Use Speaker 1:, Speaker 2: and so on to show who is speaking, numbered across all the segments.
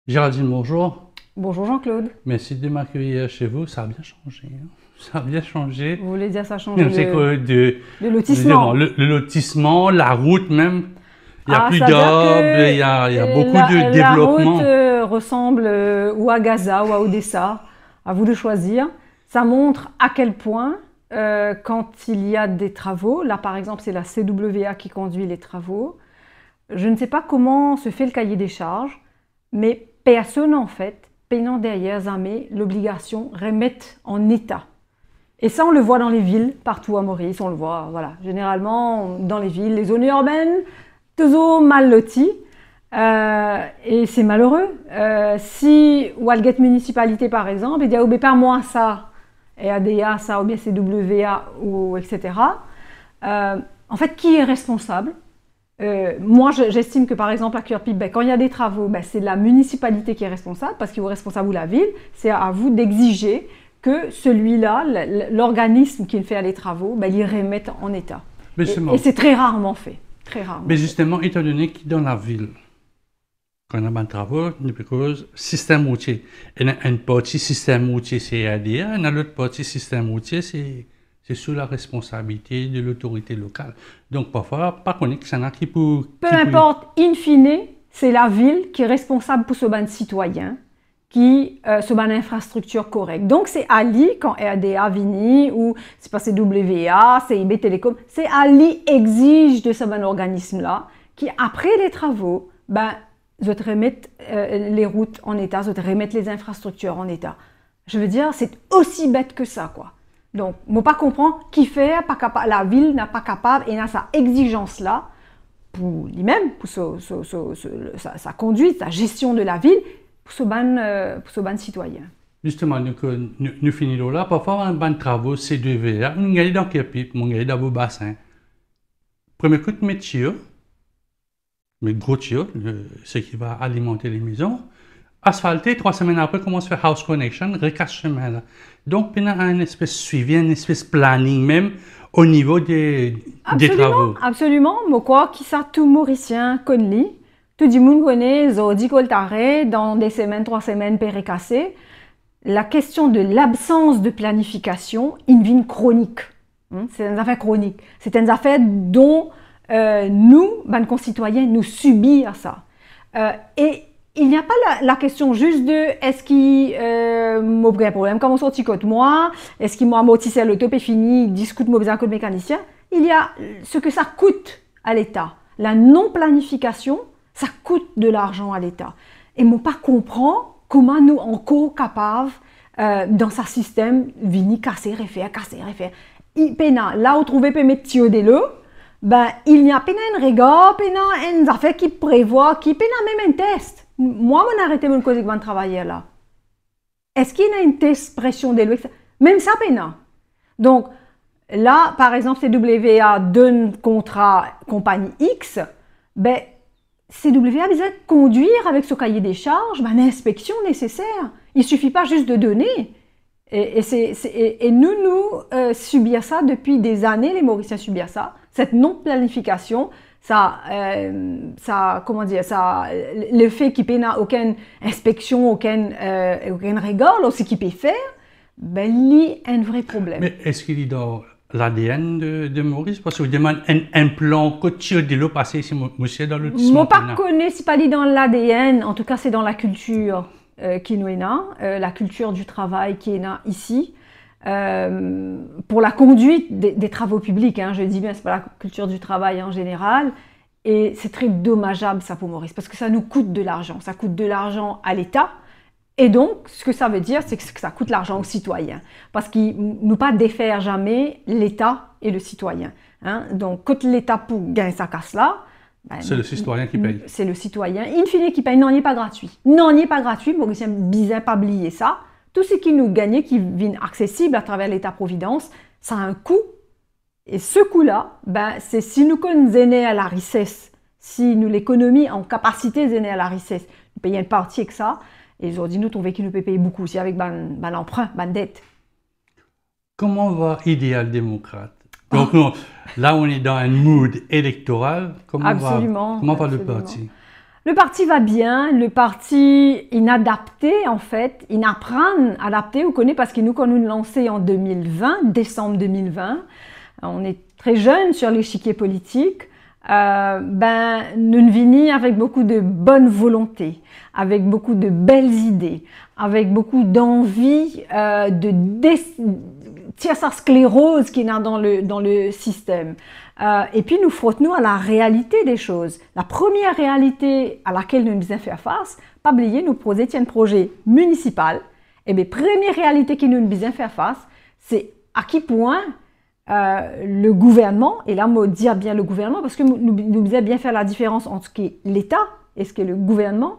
Speaker 1: Géraldine, bonjour.
Speaker 2: Bonjour Jean-Claude.
Speaker 1: Merci de m'accueillir chez vous. Ça a bien changé, hein. Ça a bien changé.
Speaker 2: Vous voulez dire ça a changé
Speaker 1: C'est que
Speaker 2: le
Speaker 1: disons,
Speaker 2: lotissement?
Speaker 1: le lotissement, la route même. Il n'y a
Speaker 2: Ah,
Speaker 1: plus
Speaker 2: c'est-à-dire
Speaker 1: d'arbres, il
Speaker 2: que
Speaker 1: y a, il y a beaucoup de
Speaker 2: la route
Speaker 1: développement.
Speaker 2: ressemble ou à Gaza ou à Odessa, à vous de choisir. Ça montre à quel point, quand il y a des travaux, là par exemple c'est la CWA qui conduit les travaux, je ne sais pas comment se fait le cahier des charges, mais personne en fait, payant derrière jamais l'obligation remettre en état. Et ça, on le voit dans les villes, partout à Maurice, on le voit, voilà. Généralement, dans les villes, les zones urbaines, toujours mal loties. Et c'est malheureux. Si Walgett municipalité, par exemple, il dit, oh, pas moi ça, et ADA ça, ou bien CWA, ou etc. En fait, qui est responsable? Moi, j'estime que par exemple à Curepipe, quand il y a des travaux, c'est la municipalité qui est responsable, parce qu'il est responsable ou la ville. C'est à vous d'exiger que celui-là, l'organisme qui fait les travaux, il remette en état.
Speaker 1: Mais
Speaker 2: Et
Speaker 1: justement,
Speaker 2: c'est très rarement fait. Très rarement
Speaker 1: mais
Speaker 2: fait.
Speaker 1: justement, étant donné que dans la ville, quand on a des travaux, depuis cause système routier. Il y a une partie système routier, c'est ADA, et l'autre partie système routier, c'est sous la responsabilité de l'autorité locale. Donc parfois, pas qu'on que ça n'a
Speaker 2: Peu importe, in fine, c'est la ville qui est responsable pour ce ban citoyen, qui se ban infrastructure correcte. Donc c'est Ali, quand RDA vini, ou c'est pas CWA, CIB Télécom, c'est Ali exige de ce ban organisme-là, qui après les travaux, je te remettre les routes en état, je te remettre les infrastructures en état. Je veux dire, c'est aussi bête que ça, quoi. Donc, moi pas comprendre qui fait, pas capable, la ville n'a pas capable et n'a sa exigence là pour lui-même, pour sa conduite, sa gestion de la ville, pour ce ban citoyen.
Speaker 1: Justement, nous finissons là. Parfois, un ban de travaux, c'est deux verres. On gagne dans quel pipe, on gagne dans vos bassins. Premier coup de métier, mais gros tuyau, ce qui va alimenter les maisons. Asphalté, 3 semaines après, commence à faire house connection, recasse chemin là. Donc, il y a un espèce de suivi, un espèce de planning même au niveau des
Speaker 2: Absolument,
Speaker 1: travaux.
Speaker 2: absolument. Moi, quoi, qui ça, tout Mauricien connaît, tout le monde connaît, Zodi Coltaré, dans des semaines, 3 semaines, pérécassé. La question de l'absence de planification, une vie chronique. C'est une affaire chronique. C'est une affaire dont nous, ben, concitoyens, nous subissons à ça. Et il n'y a pas la question juste de est-ce qu'il m'a un problème comme on sortit côté moi, est-ce qu'il m'a amortissé le top et fini, discute moi besoin de mécanicien. Il y a ce que ça coûte à l'État. La non-planification, ça coûte de l'argent à l'État. Et moi pas comprend comment nous encore capables dans ce système vini casser refaire. Là où trouver peut mettre de l'eau, il n'y a pas un regard, pas une affaire qui prévoit, qui peut même un test. Moi, je arrêté mon cause de travailler là. Est-ce qu'il y a une test pression de l'eau? Même ça, pas. Donc, là, par exemple, CWA donne contrat compagnie X, CWA a besoin de conduire avec ce cahier des charges l'inspection nécessaire. Il ne suffit pas juste de donner. Et nous subissons ça depuis des années, les Mauriciens subissent ça, cette non-planification, comment dire, le fait qu'il n'y ait aucune inspection, aucun regard, ce qu'il peut faire, il y a un vrai problème.
Speaker 1: Mais est-ce qu'il est dans l'ADN de Maurice? Parce qu'il demande un plan quotidien de l'eau passé si monsieur dans le
Speaker 2: Moi, pas connais, c'est pas dit dans l'ADN, en tout cas, c'est dans la culture qui nous est là, la culture du travail qui est là ici. Pour la conduite des travaux publics, je dis bien, c'est pas la culture du travail en général. Et c'est très dommageable ça pour Maurice, parce que ça nous coûte de l'argent. Ça coûte de l'argent à l'État. Et donc, ce que ça veut dire, c'est que ça coûte l'argent aux citoyens. Parce qu'ils ne pas défaire jamais l'État et le citoyen. Donc, quand l'État pour gagner sa casse là,
Speaker 1: c'est le citoyen qui paye.
Speaker 2: C'est le citoyen, in fine, qui paye. Non, il n'est pas gratuit. Non, il n'est pas gratuit. Mauricien bizarre pas oublier ça. Tout ce qui nous gagne, qui vient accessible à travers l'État-providence, ça a un coût. Et ce coût-là, c'est si nous connaissons à la richesse, si nous l'économie en capacité d'aider à la richesse, nous payons une partie avec ça, et ils ont dit nous trouvons qu'ils nous peut payer beaucoup aussi avec l'emprunt, la dette.
Speaker 1: Comment va Idéal démocrate? Donc là, on est dans un mood électoral. Comment va le parti?
Speaker 2: Le parti va bien, le parti inadapté en fait, inapprend, adapté, on connaît parce que nous, quand nous lancé en 2020, décembre 2020, on est très jeunes sur l'échiquier politique, nous venons avec beaucoup de bonne volonté, avec beaucoup de belles idées, avec beaucoup d'envie de tirer sa sclérose qui est dans le système. Et puis nous frottons à la réalité des choses. La première réalité à laquelle nous devons faire face, pas oublier, nous poser un projet municipal. Et bien, première réalité que nous devons faire face, c'est à quel point le gouvernement, et là, on dire bien le gouvernement, parce que nous devons bien faire la différence entre ce qu'est l'État et ce qu'est le gouvernement.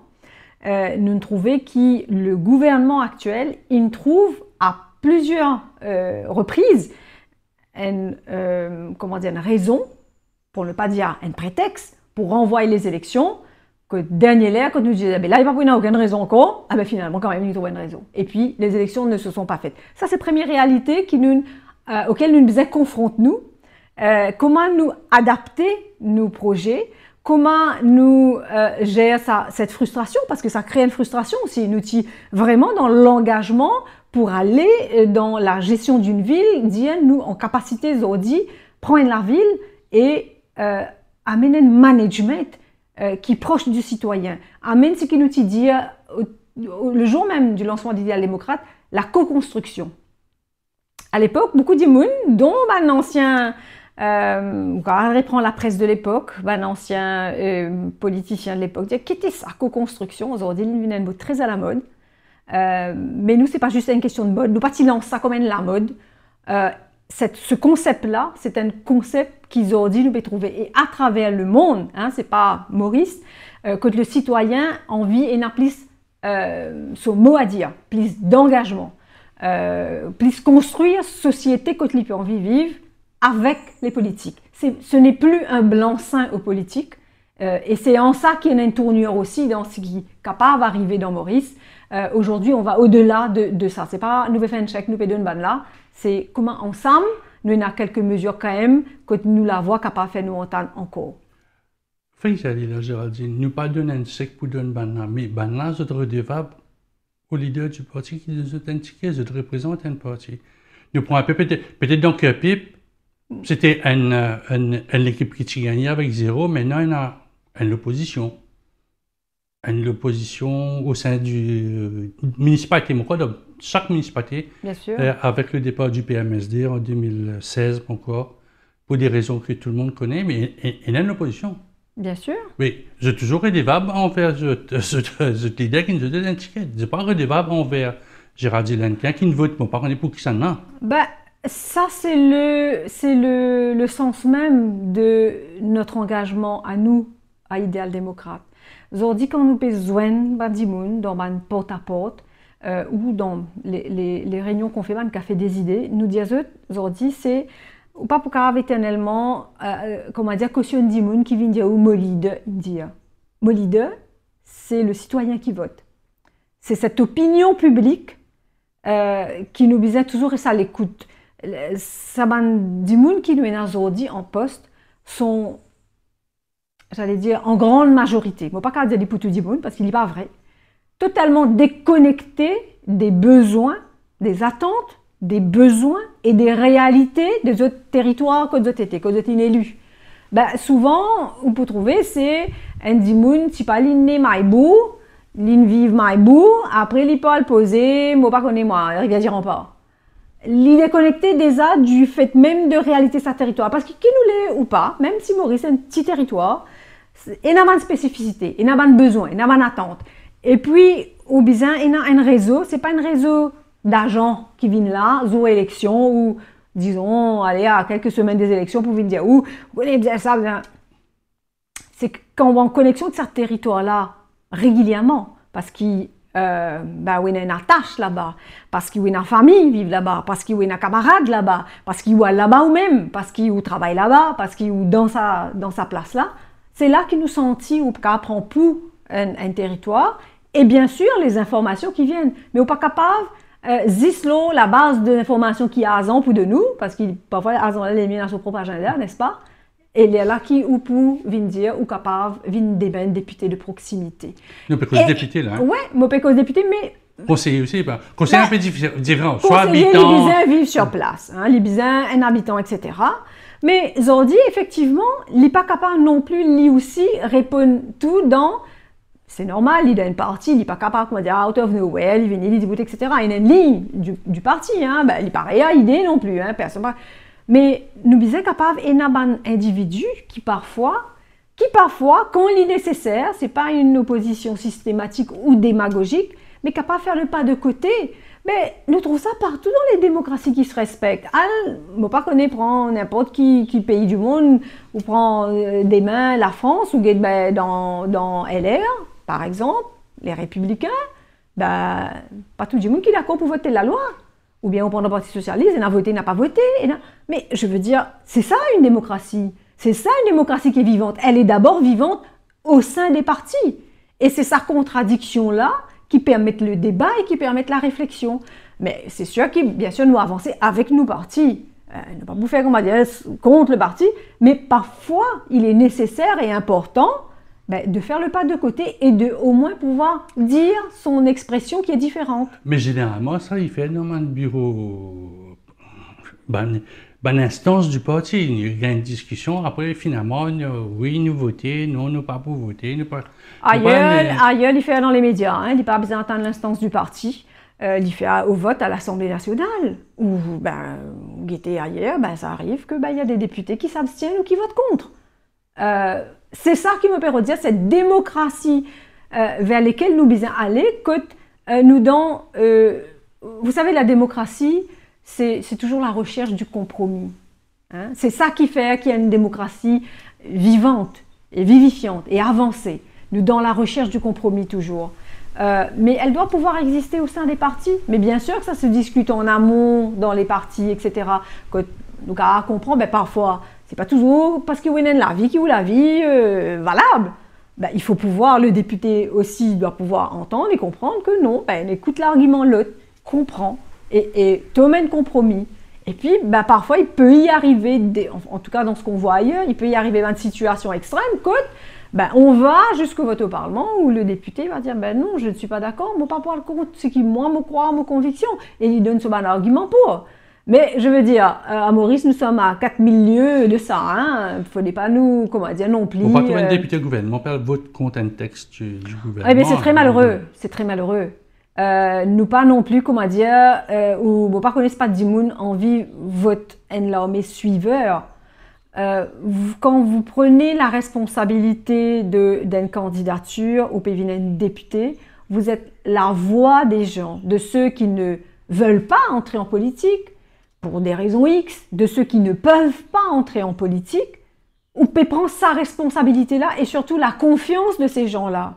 Speaker 2: Nous trouvons que le gouvernement actuel, il trouve à plusieurs reprises une raison, pour ne pas dire un prétexte, pour renvoyer les élections, que dernier l'air, quand nous disons, là, il n'y a aucune raison encore, finalement, quand même, il trouve une raison. Et puis, les élections ne se sont pas faites. Ça, c'est la première réalité auquel nous nous confrontons, comment nous adapter nos projets, comment nous gérer cette frustration, parce que ça crée une frustration aussi. Nous sommes vraiment dans l'engagement pour aller dans la gestion d'une ville, dire nous en capacité aujourd'hui prendre la ville et amener un management qui est proche du citoyen. Amener ce qui nous dit le jour même du lancement d'Idéal démocrate, la co-construction. À l'époque, beaucoup de monde, dont un ancien, on reprend la presse de l'époque, un ancien politicien de l'époque, disait qu'était ça, co-construction. Aujourd'hui, il est un mot très à la mode. Mais nous, ce n'est pas juste une question de mode. Nous, pas lancer ça comme la mode. Ce concept-là, c'est un concept qu'ils ont dit nous pouvons trouver. Et à travers le monde, ce n'est pas Maurice, que le citoyen a envie et n'a plus son mot à dire, plus d'engagement, plus construire société que lui peut envie vivre avec les politiques. Ce n'est plus un blanc-seing aux politiques. Et c'est en ça qu'il y a une tournure aussi dans ce qui est capable d'arriver dans Maurice. Aujourd'hui, on va au-delà de ça. C'est pas nous faire un chèque, nous payer une banne là. C'est comment ensemble, nous avons quelques mesures quand même que nous la voix capable de faire nous entendre encore.
Speaker 1: Enfin, j'allais là, Géraldine, nous pas donner un chèque pour donner une banne là, mais banne là, c'est redevable au leader du parti qui nous a indiqué, je représente un parti. Nous prenons un peu peut-être donc PIP, c'était une équipe qui gagnait avec 0, maintenant il y a une opposition. Une opposition au sein du municipalité, chaque municipalité, avec le départ du PMSD en 2016 encore, pour des raisons que tout le monde connaît, mais il y a une opposition.
Speaker 2: Bien sûr.
Speaker 1: Oui, j'ai toujours redevable envers ce leader qui nous donne un ticket. Je ne suis pas redevable envers Géraldine Lenquin qui ne vote pas. On est pour qui ça n'a.
Speaker 2: Ça, c'est le sens même de notre engagement à nous, à Idéal démocrate. Aujourd'hui, quand nous besoin dans un porte-à-porte ou dans les réunions qu'on fait, un café des idées, nous disons aujourd'hui, c'est pas pour qu'avoir éternellement, caution du monde qui vient dire ou molide dire. Molide, c'est le citoyen qui vote. C'est cette opinion publique qui nous disait toujours et ça l'écoute. Ça du monde qui nous est aujourd'hui en poste sont, j'allais dire, en grande majorité, je ne vais pas dire pour tout le monde parce qu'il n'est pas vrai, totalement déconnectés des besoins, des attentes, des besoins et des réalités des autres territoires que d'autres étaient, que d'autres élus. Souvent, on peut trouver, c'est un dimoun, si pas l'inné maïbou, l'in vive maïbou, après il peut le poser, moi pas connais moi, regarde pas. Il est connecté déjà du fait même de réalité sa territoire, parce que qui nous l'est ou pas, même si Maurice est un petit territoire, il n'a pas de spécificité, il n'a pas de besoin, il n'a pas d'attente. Et puis, au bizarre, il a un réseau, c'est pas un réseau d'agents qui viennent là, aux élections, ou disons, aller à quelques semaines des élections pour venir dire, vous connaissez bien ça, bien. C'est quand on est en connexion de ce territoire-là régulièrement, parce qu'il y a une attache là-bas, parce qu'il y a une famille qui vit là-bas, parce qu'il y a un camarade là-bas, parce qu'il y a là-bas ou même, parce qu'il y a travail là-bas, parce qu'il y a dans sa place là. C'est là qu'il nous sentit ou qu'on prend pour un territoire, et bien sûr les informations qui viennent, mais on n'est pas capable Zislo, la base de l'information qui a Azan pour de nous, parce qu'il parfois Azan les mis dans son propre agenda, n'est-ce pas? Et il y a là qui ou pour venir dire ou capable venir débattre député de proximité.
Speaker 1: Nous peut cause député là.
Speaker 2: Ouais, moi peut cause député, mais
Speaker 1: conseiller aussi, pas. Conseiller un peu différent. Soit
Speaker 2: conseiller
Speaker 1: habitant.
Speaker 2: les Bisins vivent sur place, hein, les Bisins un habitant, etc. Mais Zordi, effectivement, il n'est pas capable non plus, lui aussi, répondre tout dans. C'est normal, il a une partie, il n'est pas capable, comment dire, out of nowhere, il vient, il dit, etc. Il a une ligne du parti, hein, ben, il n'est pas rien à idée non plus, hein, personne. Mais nous sommes capables d'un individu qui parfois, quand il est nécessaire, ce n'est pas une opposition systématique ou démagogique, mais capable de faire le pas de côté. Mais nous trouvons ça partout dans les démocraties qui se respectent. Je ne pas qu'on prend n'importe qui pays du monde, ou prend des mains la France, ou dans LR, par exemple, les Républicains, ben, pas tout le monde qui est d'accord pour voter la loi. Ou bien on prend le Parti Socialiste, il a voté, il n'a pas voté. Mais je veux dire, c'est ça une démocratie. C'est ça une démocratie qui est vivante. Elle est d'abord vivante au sein des partis. Et c'est sa contradiction-là qui permettent le débat et qui permettent la réflexion. Mais c'est sûr que, bien sûr, nous avancer avec nos partis. Ne pas vous faire, comment dire, contre le parti, mais parfois, il est nécessaire et important de faire le pas de côté et de au moins pouvoir dire son expression qui est différente.
Speaker 1: Mais généralement, ça, il fait dans un bureau, instance du parti. Il y a une discussion, après, finalement, oui, nous voter, non, nous pas pour voter.
Speaker 2: Ailleurs, il fait dans les médias, hein, il n'a pas besoin d'entendre l'instance du parti. Il fait au vote à l'Assemblée nationale. Ou, guettez ailleurs, ça arrive que y a des députés qui s'abstiennent ou qui votent contre. C'est ça qui me permet de dire, cette démocratie vers laquelle nous devons aller, que nous dans... vous savez, la démocratie, c'est toujours la recherche du compromis. Hein? C'est ça qui fait qu'il y a une démocratie vivante et vivifiante et avancée. Nous dans la recherche du compromis toujours. Mais elle doit pouvoir exister au sein des partis. Mais bien sûr que ça se discute en amont dans les partis, etc. Donc à comprendre, parfois, c'est pas toujours parce qu'il y a la vie qui ou la vie valable. Il faut pouvoir, le député aussi doit pouvoir entendre et comprendre que non, on écoute l'argument l'autre, comprend et tombe un compromis. Et puis, parfois, il peut y arriver, en tout cas dans ce qu'on voit ailleurs, il peut y arriver dans une situation extrême, on va jusqu'au vote au Parlement où le député va dire non, je ne suis pas d'accord, moi pas pour le compte, ce qui moi me croit, mes convictions, et il donne son argument pour. Mais je veux dire, à Maurice, nous sommes à 4000 lieues de ça, hein. Il ne faudrait pas nous, non plus.
Speaker 1: Pas tout un député gouvernement vote contre un texte du gouvernement.
Speaker 2: Mais c'est très malheureux, c'est très malheureux. Nous pas non plus, ou pas connaissent pas du monde envie vote en l'armée suiveur. Quand vous prenez la responsabilité d'une candidature au pays d'un député, vous êtes la voix des gens, de ceux qui ne veulent pas entrer en politique, pour des raisons X, de ceux qui ne peuvent pas entrer en politique, ou peut prendre sa responsabilité-là et surtout la confiance de ces gens-là.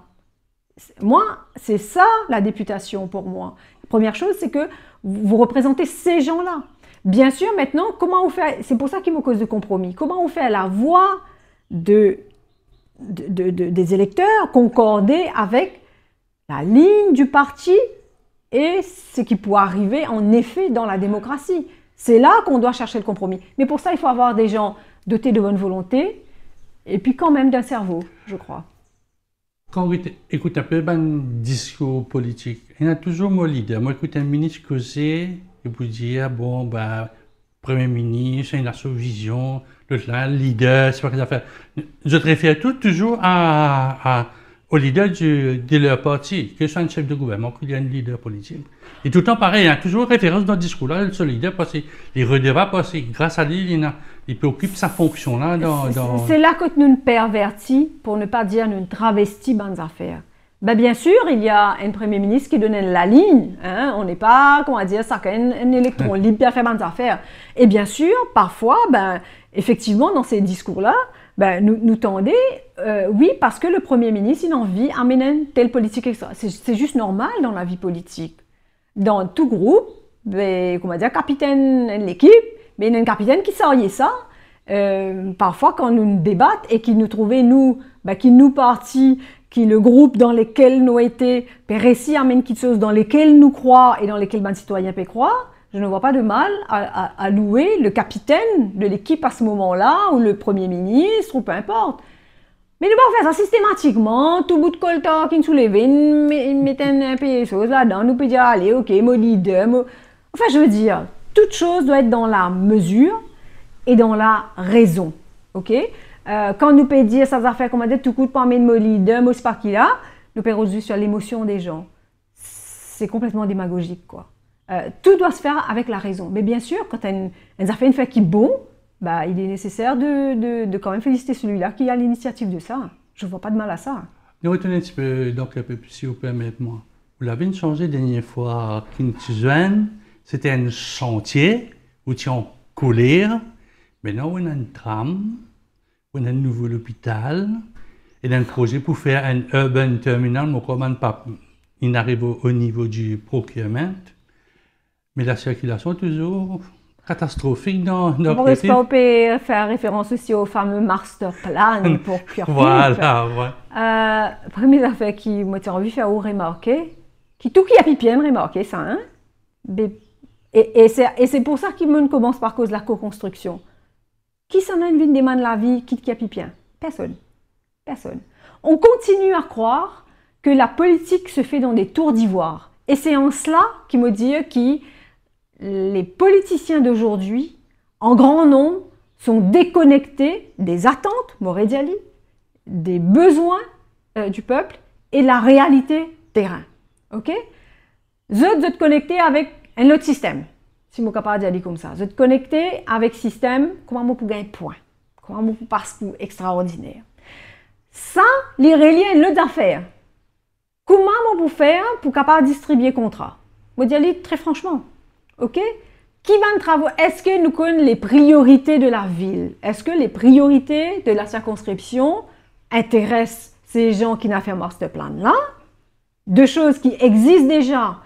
Speaker 2: Moi, c'est ça la députation pour moi. La première chose, c'est que vous représentez ces gens-là. Bien sûr, maintenant, comment on fait, c'est pour ça qu'il me cause de compromis, comment on fait la voix des électeurs concordée avec la ligne du parti et ce qui peut arriver en effet dans la démocratie. C'est là qu'on doit chercher le compromis. Mais pour ça, il faut avoir des gens dotés de bonne volonté et puis quand même d'un cerveau, je crois.
Speaker 1: Quand on écoute un peu un discours politique, il y a toujours mon leader. Moi, j'écoute un ministre causer et vous dire, Premier ministre, il a sa vision, l'autre là, leader, c'est pas que ça fait. Je te réfère toujours au leader de leur parti, que ce soit un chef de gouvernement, qu'il y a un leader politique. Et tout le temps pareil, il y a toujours référence dans le discours-là, ce leader, parce qu'il redevra passer. Grâce à lui, il peut occuper sa fonction-là.
Speaker 2: C'est là que nous nous pervertis, pour ne pas dire nous travestis dans les affaires. Bien sûr, il y a un Premier ministre qui donne la ligne. Hein? On n'est pas, ça un électron libre bien faire des affaires. Et bien sûr, parfois, effectivement, dans ces discours-là, nous tendez, oui, parce que le Premier ministre, il a envie d'amener une telle politique extra. C'est juste normal dans la vie politique. Dans tout groupe, capitaine de l'équipe, mais il y a un capitaine qui sort ça. Parfois, quand nous débattons et qu'il nous trouvait, qui nous partit, qui le groupe dans lequel nous été réussi à mener quelque chose dans lesquels nous croient et dans lesquels les citoyens peuvent croire, je ne vois pas de mal à louer le capitaine de l'équipe à ce moment-là, ou le premier ministre, ou peu importe. Mais ne pas faire ça systématiquement, tout bout de colta qui nous soulève, mettre un peu de choses là-dedans, nous peut dire, allez, ok, mon leader, enfin, je veux dire, toute chose doit être dans la mesure et dans la raison, ok? Quand nous peut dire, ça va faire, comme on dit, tout coup de pas mettre mon leader, mon sparky là, nous peut résoudre sur l'émotion des gens. C'est complètement démagogique, quoi. Tout doit se faire avec la raison. Mais bien sûr, quand on a fait une fait qui est bon, bah, il est nécessaire de quand même féliciter celui-là qui a l'initiative de ça. Je ne vois pas de mal à ça.
Speaker 1: Nous retournons un petit peu, donc, un peu plus, si vous permettez-moi. Vous l'avez changé la dernière fois qu'une jeune, c'était un chantier où tu en courir. Maintenant, on a une tram, on a un nouveau hôpital, et un projet pour faire un urban terminal, mais comment pas, il arrive au niveau du procurement. Mais la circulation est toujours catastrophique dans notre
Speaker 2: pays. On peut faire référence aussi au fameux master plan pour Curpip.
Speaker 1: Voilà, ouais.
Speaker 2: Première affaire qui m'a envie de faire remarquer, tout qui a bien remarqué ça, hein? Et c'est pour ça qu'il commence par cause de la co-construction. Qui s'en a une demande la vie, qui a bien? Personne. Personne. On continue à croire que la politique se fait dans des tours d'ivoire. Et c'est en cela qu'il me dit que les politiciens d'aujourd'hui, en grand nombre, sont déconnectés des attentes, Morédiali, des besoins du peuple et de la réalité terrain. Ok? Vous êtes connectés avec un autre système, si je suis capable de dire comme ça. Vous êtes connectés avec un système, comment on peut gagner point, comment on peut passer pour extraordinaire. Ça, les relier à une autre affaire. Comment on peut faire pour capable distribuer contrat? Je vais dire très franchement. Ok? Qui va en travaux? Est-ce que nous connaissons les priorités de la ville? Est-ce que les priorités de la circonscription intéressent ces gens qui n'ont fait un master plan là? Deux choses qui existent déjà,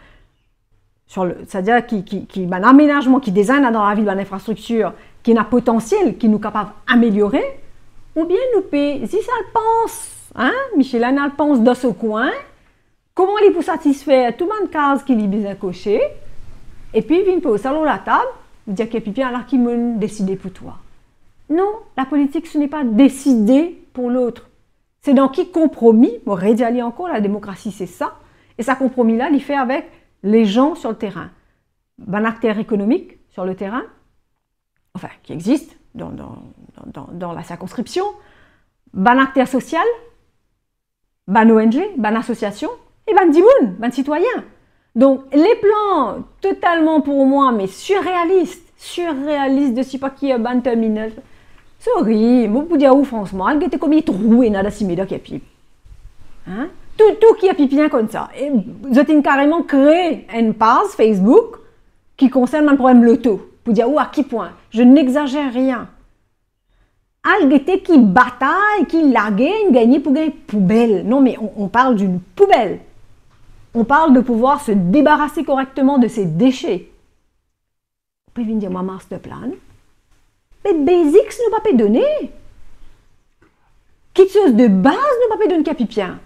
Speaker 2: c'est-à-dire qui un aménagement, qui design dans la ville, dans l'infrastructure, qui a potentiel, qui nous capable d'améliorer, ou bien nous paye, si ça le pense, hein, Michelin le pense dans ce coin, comment il peut satisfaire tout le monde case qui est bien coché, et puis il vient au salon de la table, il dit qu'il y a pipi alors qu'il m'a décidé pour toi. Non, la politique ce n'est pas décider pour l'autre. C'est dans qui compromis, bon, rédiali encore, la démocratie c'est ça, et ça compromis là, il fait avec les gens sur le terrain. Un acteur économique sur le terrain, enfin qui existe dans la circonscription, un acteur social, un ONG, une association, et un dimoun, un citoyen. Donc les plans totalement pour moi, mais surréalistes de si pas qui est un terminal. Sorry, moi pour dire où franchement, elle était comme il troué dans la cimetière qui a pipi. Hein? Tout qui a pipi bien comme ça. Et vous avez carrément créé une page Facebook qui concerne un problème loto. Pour dire où à qui point. Je n'exagère rien. Elle était qui bataille, qui laguait, gagner pour gagner poubelle. Non mais on parle d'une poubelle. On parle de pouvoir se débarrasser correctement de ces déchets. On peut venir dire moi master plan. Mais basics ne pas donner. Quelque chose de base ne pas donner capipien.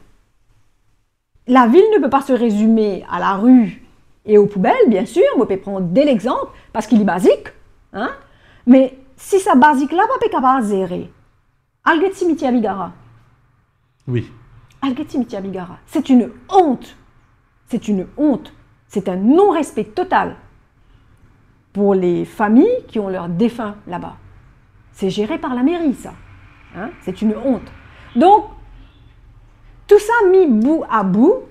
Speaker 2: La ville ne peut pas se résumer à la rue et aux poubelles, bien sûr. On peut prendre dès l'exemple parce qu'il est basique. Hein? Mais si ça basique là, on peut capable de gérer. Alget cimetière Bigara.
Speaker 1: Oui.
Speaker 2: Alget cimetière Bigara. C'est une honte. C'est une honte. C'est un non-respect total pour les familles qui ont leurs défunts là-bas. C'est géré par la mairie, ça. Hein? C'est une honte. Donc, tout ça mis bout à bout,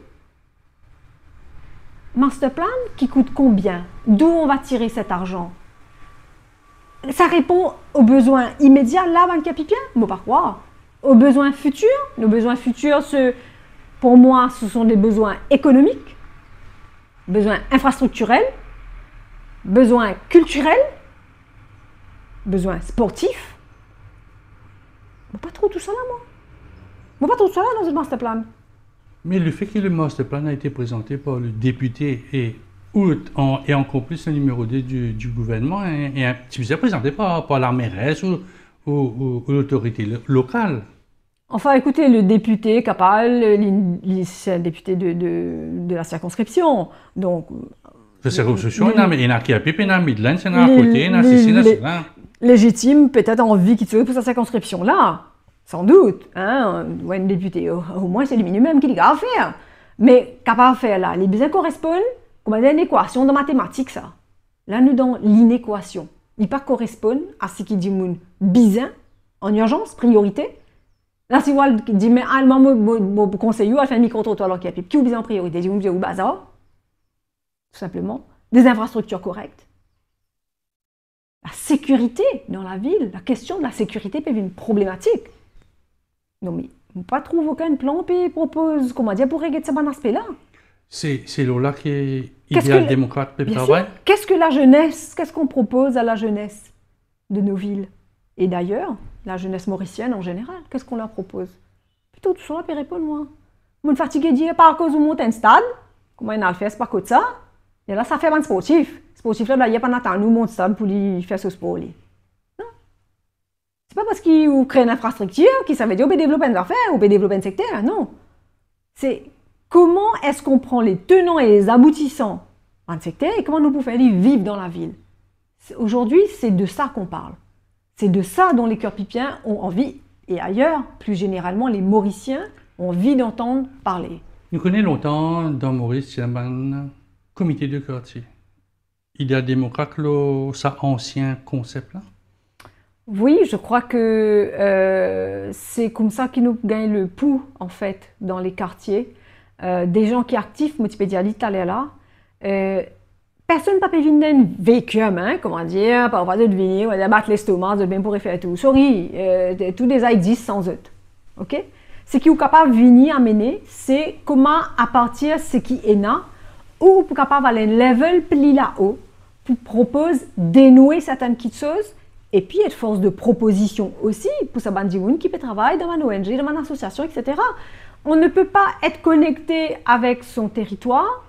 Speaker 2: master plan qui coûte combien? D'où on va tirer cet argent? Ça répond aux besoins immédiats, là, dans le capipien? Moi, pas croire. Aux besoins futurs? Nos besoins futurs, pour moi, ce sont des besoins économiques, besoins infrastructurels, besoins culturels, besoins sportifs. Moi, pas trop tout ça là, moi. Moi, pas trop tout ça là dans ce master plan.
Speaker 1: Mais le fait que le master plan a été présenté par le député et encore plus le numéro 2 du gouvernement et un petit peu présenté par la mairesse ou l'autorité locale.
Speaker 2: Enfin, écoutez, le député capable, c'est un député de la circonscription. Donc,
Speaker 1: ces réseaux sociaux, il y en a qui a pipé, il y en a Midlands, il y en a à côté, il y en a ceci, il y en a cela.
Speaker 2: Légitime, peut-être envie qu'il se pour sa circonscription-là, sans doute. Hein, ou un député, au moins c'est le minimum qu'il a à faire. Mais capable de faire là, les besoins correspondent, comme une équation de mathématiques, ça. Là, nous dans l'inéquation. Il pas correspond à ce qui dit mon besoin en urgence, priorité. Là, si vous dites, mais allemand, mon conseiller, elle fait un micro-trottoir alors qu'il y a qui besoin en priorité, dit, vous bazar. Tout simplement. Des infrastructures correctes. La sécurité dans la ville, la question de la sécurité peut être une problématique. Non, mais on ne trouve aucun plan qui propose, comment dire, pour régler ce bon aspect-là.
Speaker 1: C'est là qui est idéal démocrate peut travailler.
Speaker 2: Qu'est-ce que la jeunesse, qu'est-ce qu'on propose à la jeunesse de nos villes? Et d'ailleurs, la jeunesse mauricienne en général, qu'est-ce qu'on leur propose? Plutôt tout ça, puis répondre moi. Je suis fatigué de dire par cause où monte un stade, comment on a le fait, c'est pas que ça. Et là, ça fait un sportif. Sportif là, il n'y a pas d'attendre nous monte stade pour lui faire ce sport. Non. C'est pas parce qu'il crée une infrastructure qu'il ça veut dire qu'on peut développer une affaire, on peut développer un secteur. Non. C'est comment est-ce qu'on prend les tenants et les aboutissants d'un secteur et comment nous pouvons faire vivre dans la ville. Aujourd'hui, c'est de ça qu'on parle. C'est de ça dont les cœurs pipiens ont envie, et ailleurs, plus généralement, les Mauriciens ont envie d'entendre parler.
Speaker 1: Nous connaissons longtemps dans Maurice, il y a un comité de quartier. Idéal démocrate, ça ancien concept-là?
Speaker 2: Oui, je crois que c'est comme ça qu'ils nous gagnent le pouls, en fait, dans les quartiers. Des gens qui sont actifs, multipédialistes, là. Personne n'a pas venir un vécu, hein, comment dire, pas de venir, on va battre l'estomac, de bien pour faire tout. Sorry, tous des existent sans eux. Ok? Ce qui est capable de venir amener, c'est comment à partir de ce qui est là, ou pour capable aller un level plus là-haut, pour proposer dénouer certaines petites choses, et puis être force de proposition aussi, pour ça bandioun qui peut travailler dans une ONG, dans une association, etc. On ne peut pas être connecté avec son territoire,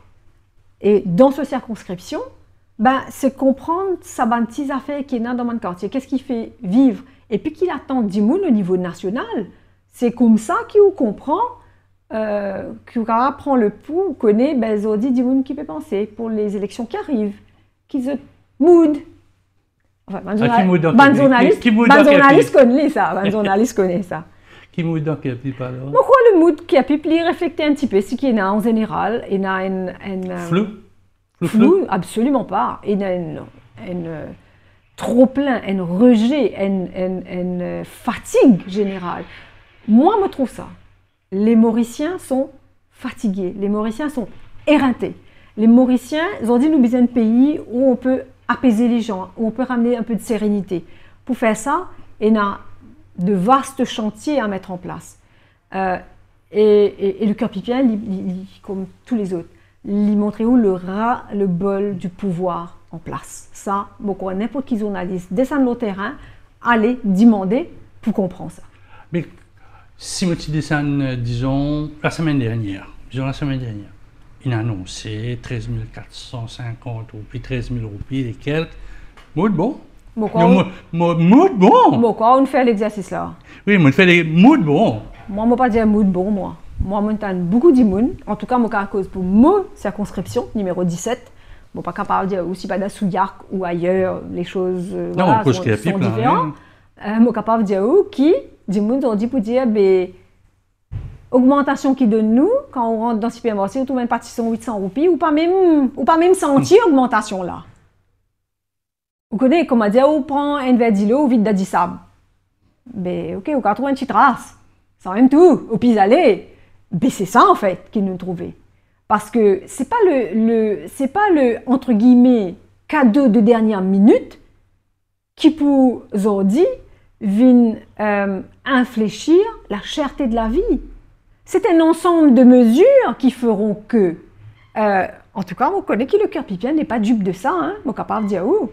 Speaker 2: et dans cette circonscription, ben, c'est comprendre sa petite affaire qui est dans mon quartier, qu'est-ce qui fait vivre, et puis qu'il attend du monde au niveau national. C'est comme ça qu'il comprend, qu'il prend le pouls, connaît, ben, Zodi du monde qui peut penser pour les élections qui arrivent, qui se mood. Enfin, ban journaliste connaît ça, ban journaliste connaît ça.
Speaker 1: Qui mood dans quel type alors?
Speaker 2: Pourquoi le mood qui a pu refléter un petit peu ce qui est là en général? Il y a flou? Absolument pas. Il y a un trop plein, un rejet, une fatigue générale. Moi, je trouve ça. Les Mauriciens sont fatigués. Les Mauriciens sont éreintés. Les Mauriciens, ils ont dit nous besoin d'un pays où on peut apaiser les gens, où on peut ramener un peu de sérénité. Pour faire ça, il y a de vastes chantiers à mettre en place. Et le cœur pipien, comme tous les autres, il montre où le ras-le-bol du pouvoir en place. Ça, beaucoup, n'importe qui journaliste descend le terrain, allez demander pour comprendre ça.
Speaker 1: Mais si je descends, disons, la semaine dernière, il a annoncé 13 450 roupies, 13 000 roupies et quelques. Mood bon. Mood bon.
Speaker 2: Pourquoi on fait l'exercice là?
Speaker 1: Oui, on fait des mood bon.
Speaker 2: Moi, je ne pas dire mood bon, moi. Moi, je m'entends beaucoup de monde. En tout cas, moi, à cause pour ma circonscription, numéro 17. Je ne suis pas capable de dire aussi pas dans Souillarc ou ailleurs, les choses
Speaker 1: voilà,
Speaker 2: sont différentes. Je suis capable de dire qui, du monde, on dit pour dire, ben, augmentation qui donne nous, quand on rentre dans le supermarché, on trouve une partition 800 roupies, ou pas même sentir augmentation là. Vous connaissez comment dire, on prend un verre d'îlot ou vide d'Addisab. Ben, ok, on va trouver une petite race. C'est même tout, au pis aller. Ben, c'est ça en fait qu'ils nous trouvaient. Parce que c'est pas le entre guillemets cadeau de dernière minute qui pour aujourd'hui vient infléchir la cherté de la vie. C'est un ensemble de mesures qui feront que, en tout cas, on connaît que le cœur pipien n'est pas dupe de ça, hein, on est capable de dire où.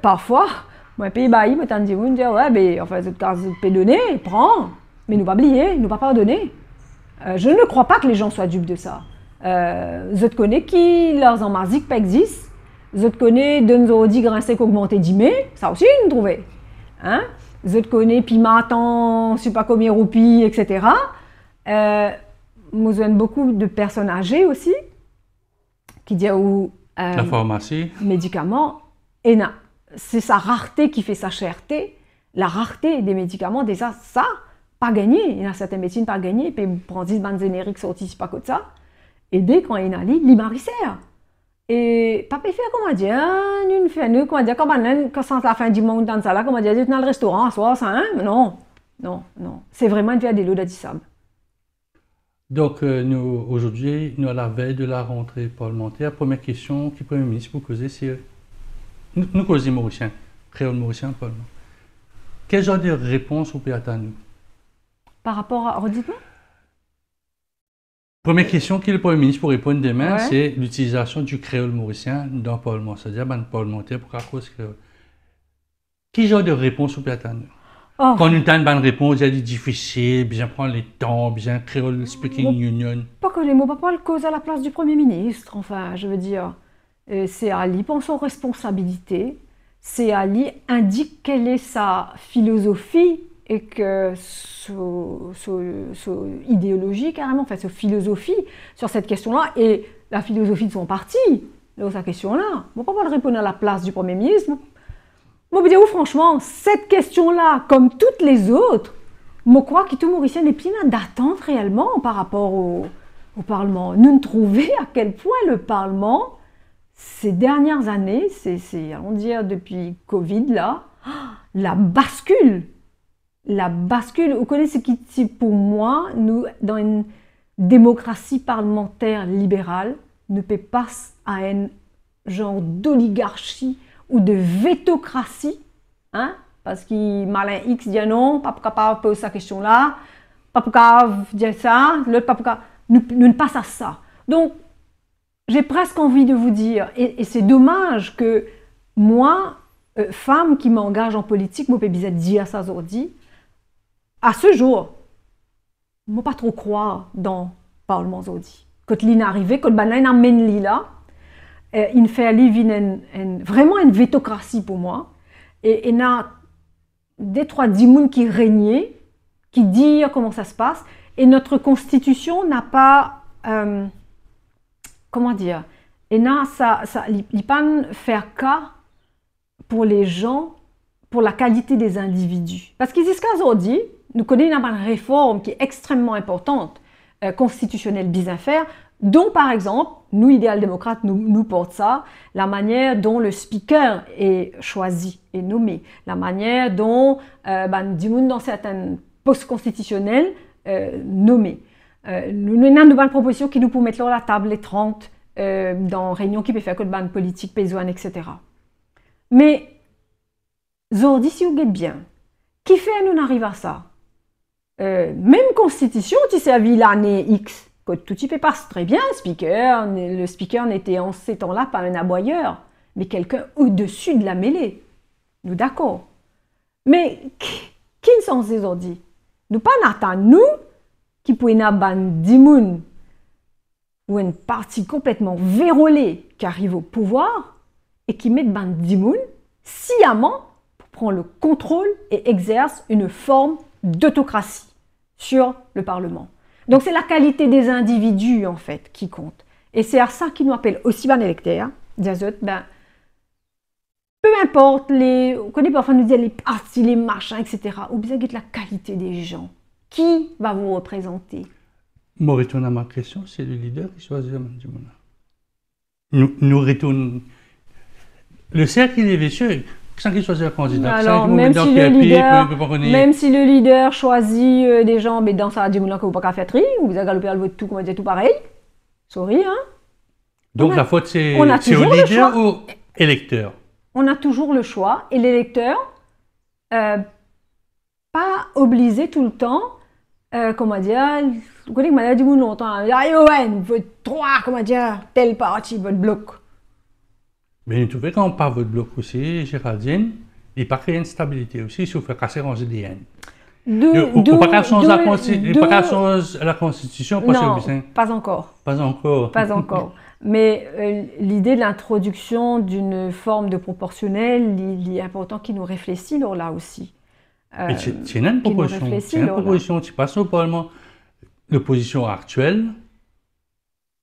Speaker 2: Parfois, moi, pays bailli, moi, t'en dis, on dit, ouais, ben, enfin, cette carte peut donner, prends, mais nous pas oublier, nous pas pardonner. Je ne crois pas que les gens soient dupes de ça. Je connais qui leurs emmarziques pas existent. Je connais d'un zodi grincé qu'augmenter 10 mai, ça aussi, nous trouvez. Hein? Je connais puis m'attend, je sais pas combien roupies, etc. Moi, j'aime beaucoup de personnes âgées aussi, qui disent où
Speaker 1: La pharmacie.
Speaker 2: médicaments, et c'est sa rareté qui fait sa cherté. La rareté des médicaments, déjà, ça, pas gagné. Il y a certaines médecines pas gagné, puis prend 10 bandes génériques sorties, c'est pas comme ça. Et dès quand il y a l'immaricère. Et papa fait comment dire, une fait nous comment dire quand c'est la fin du monde dans ça là comment dire dans le restaurant soir ça hein non c'est vraiment une de l'eau d'adissable.
Speaker 1: Donc nous aujourd'hui nous à la veille de la rentrée parlementaire, première question qui Premier ministre vous causer c'est nous causons mauricien, créole mauricien parlement. Quel genre de réponse vous pouvez attendre nous?
Speaker 2: Par rapport à redites-moi.
Speaker 1: Première question que le Premier ministre pour répondre demain,
Speaker 2: Ouais.
Speaker 1: c'est l'utilisation du créole mauricien dans le Parlement, c'est-à-dire dans le parlementaire pour cause créole. Quel genre de réponse vous pouvez attendre?
Speaker 2: Oh,
Speaker 1: Quand nous avons une bonne réponse, il y a des difficiles, bien prendre les temps, bien créole speaking union.
Speaker 2: pas que les mots, pas le cause à la place du Premier ministre, enfin, je veux dire, c'est Ali pense aux responsabilités, c'est Ali indique quelle est sa philosophie et que son idéologie carrément, enfin sa philosophie sur cette question-là et la philosophie de son parti dans sa question-là. Moi, pas le répondre à la place du Premier ministre. Moi, je dis franchement, cette question-là, comme toutes les autres, je crois que tout Mauricien n'est plus d'attente réellement par rapport au Parlement. Nous trouvons à quel point le Parlement, ces dernières années, c'est on dire depuis Covid là, la bascule. Vous connaissez ce qui, pour moi, nous, dans une démocratie parlementaire libérale, ne peut pas à un genre d'oligarchie ou de vétocratie, hein, parce que malin X dit non, pas capable de poser sa question là, pas capable de dire ça, l'autre pas capable, nous ne passe à ça. Donc, j'ai presque envie de vous dire, et c'est dommage que moi, femme qui m'engage en politique, moi, je peux dire ça aujourd'hui, à ce jour, je ne pas trop croire dans le Parlement aujourd'hui. Quand l'in arrivé, quand l'in amène là, il fait vraiment une vétocratie pour moi. Et il y a des trois dix qui régnaient, qui disent comment ça se passe. Et notre constitution n'a pas, comment dire, et n'a il pas faire cas pour les gens, pour la qualité des individus. Parce qu'jusqu'à aujourd'hui, nous connaissons une réforme qui est extrêmement importante, constitutionnelle bien à faire, dont par exemple, nous, idéal démocrates, nous porte ça, la manière dont le speaker est choisi et nommé, la manière dont du monde dans certains postes constitutionnels nommés. Nous avons une proposition qui nous peut mettre là la table les 30 dans réunion qui peut faire que de ban politique, paysanne, etc. Mais aujourd'hui, si vous êtes bien, qui fait nous arrive à ça? Même constitution, tu servis l'année X. Que tout type passe très bien, le speaker n'était en ces temps-là pas un aboyeur, mais quelqu'un au-dessus de la mêlée. Nous d'accord. Mais qui ne sont ces aujourd'hui? Nous pas n'attendons nous qui pouvons n'aban dimoun ou une partie complètement vérolée qui arrive au pouvoir et qui met ban dimoun sciemment pour prendre le contrôle et exerce une forme d'autocratie sur le Parlement. Donc c'est la qualité des individus en fait qui compte. Et c'est à ça qu'ils nous appellent aussi ban électeurs. Peu importe on connaît parfois nous dire les partis, les machins, etc. Ou bien la qualité des gens. Qui va vous représenter?
Speaker 1: Moi retourne à ma question, c'est le leader qui choisit du monde. Nous retourne. Le cercle il est vicieux. Sans qu'il choisit un candidat.
Speaker 2: Alors, même si le leader choisit des gens, mais dans sa dimoula que vous pas faire tri, vous avez galopé le vote tout, comment dire, tout pareil. Sorry, hein.
Speaker 1: Donc la faute c'est au leader ou électeur?
Speaker 2: On a toujours le choix et l'électeur, pas obligé tout le temps, comment dire, vous connaissez que m'a dit longtemps, vote 3, comment dire, tel parti, votre bloc.
Speaker 1: Mais vous trouvez quand on parle de votre bloc aussi, Géraldine, il n'y a pas créé une stabilité aussi, il faut faire casser ranger des haines. Il n'y a pas changer la Constitution parce
Speaker 2: non,
Speaker 1: que
Speaker 2: pas encore.
Speaker 1: Pas encore.
Speaker 2: Pas encore. Mais l'idée de l'introduction d'une forme de proportionnel, il est important qu'il nous réfléchisse là aussi.
Speaker 1: C'est une proposition. C'est une proposition. Tu passes au Parlement, l'opposition actuelle,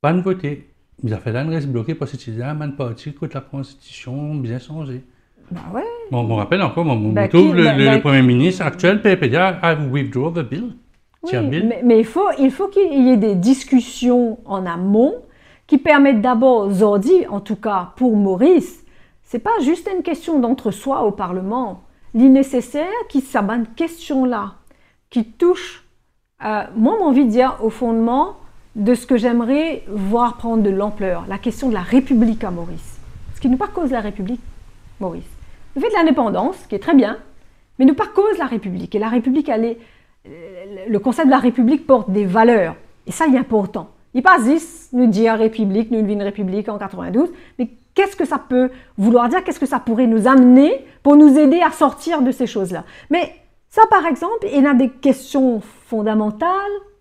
Speaker 1: pas de voter. il a fait là, reste bloqué parce que c'est un man parti contre la Constitution, bien changé.
Speaker 2: Ben ouais.
Speaker 1: Bon, on me rappelle encore, on
Speaker 2: Ben,
Speaker 1: trouve
Speaker 2: qui- ben-
Speaker 1: le
Speaker 2: ben-
Speaker 1: Premier ministre actuel, PPDA, a withdraw the bill.
Speaker 2: Oui,
Speaker 1: Tiens, bill.
Speaker 2: mais il faut qu'il y ait des discussions en amont qui permettent d'abord, Zordi, en tout cas pour Maurice, c'est pas juste une question d'entre-soi au Parlement. Il est nécessaire qu'il s'aborde question-là, qui touche, moi, j'ai envie de dire, au fondement de ce que j'aimerais voir prendre de l'ampleur, la question de la République à Maurice. Ce qui nous pas cause la République, Maurice. Le fait de l'indépendance, qui est très bien, mais nous pas cause la République. Et la République, le concept de la République porte des valeurs. Et ça, il est important. Il pas juste nous dire République, nous vivons une République en 92, mais qu'est-ce que ça peut vouloir dire, qu'est-ce que ça pourrait nous amener pour nous aider à sortir de ces choses-là. Mais ça, par exemple, il y a des questions fondamentales,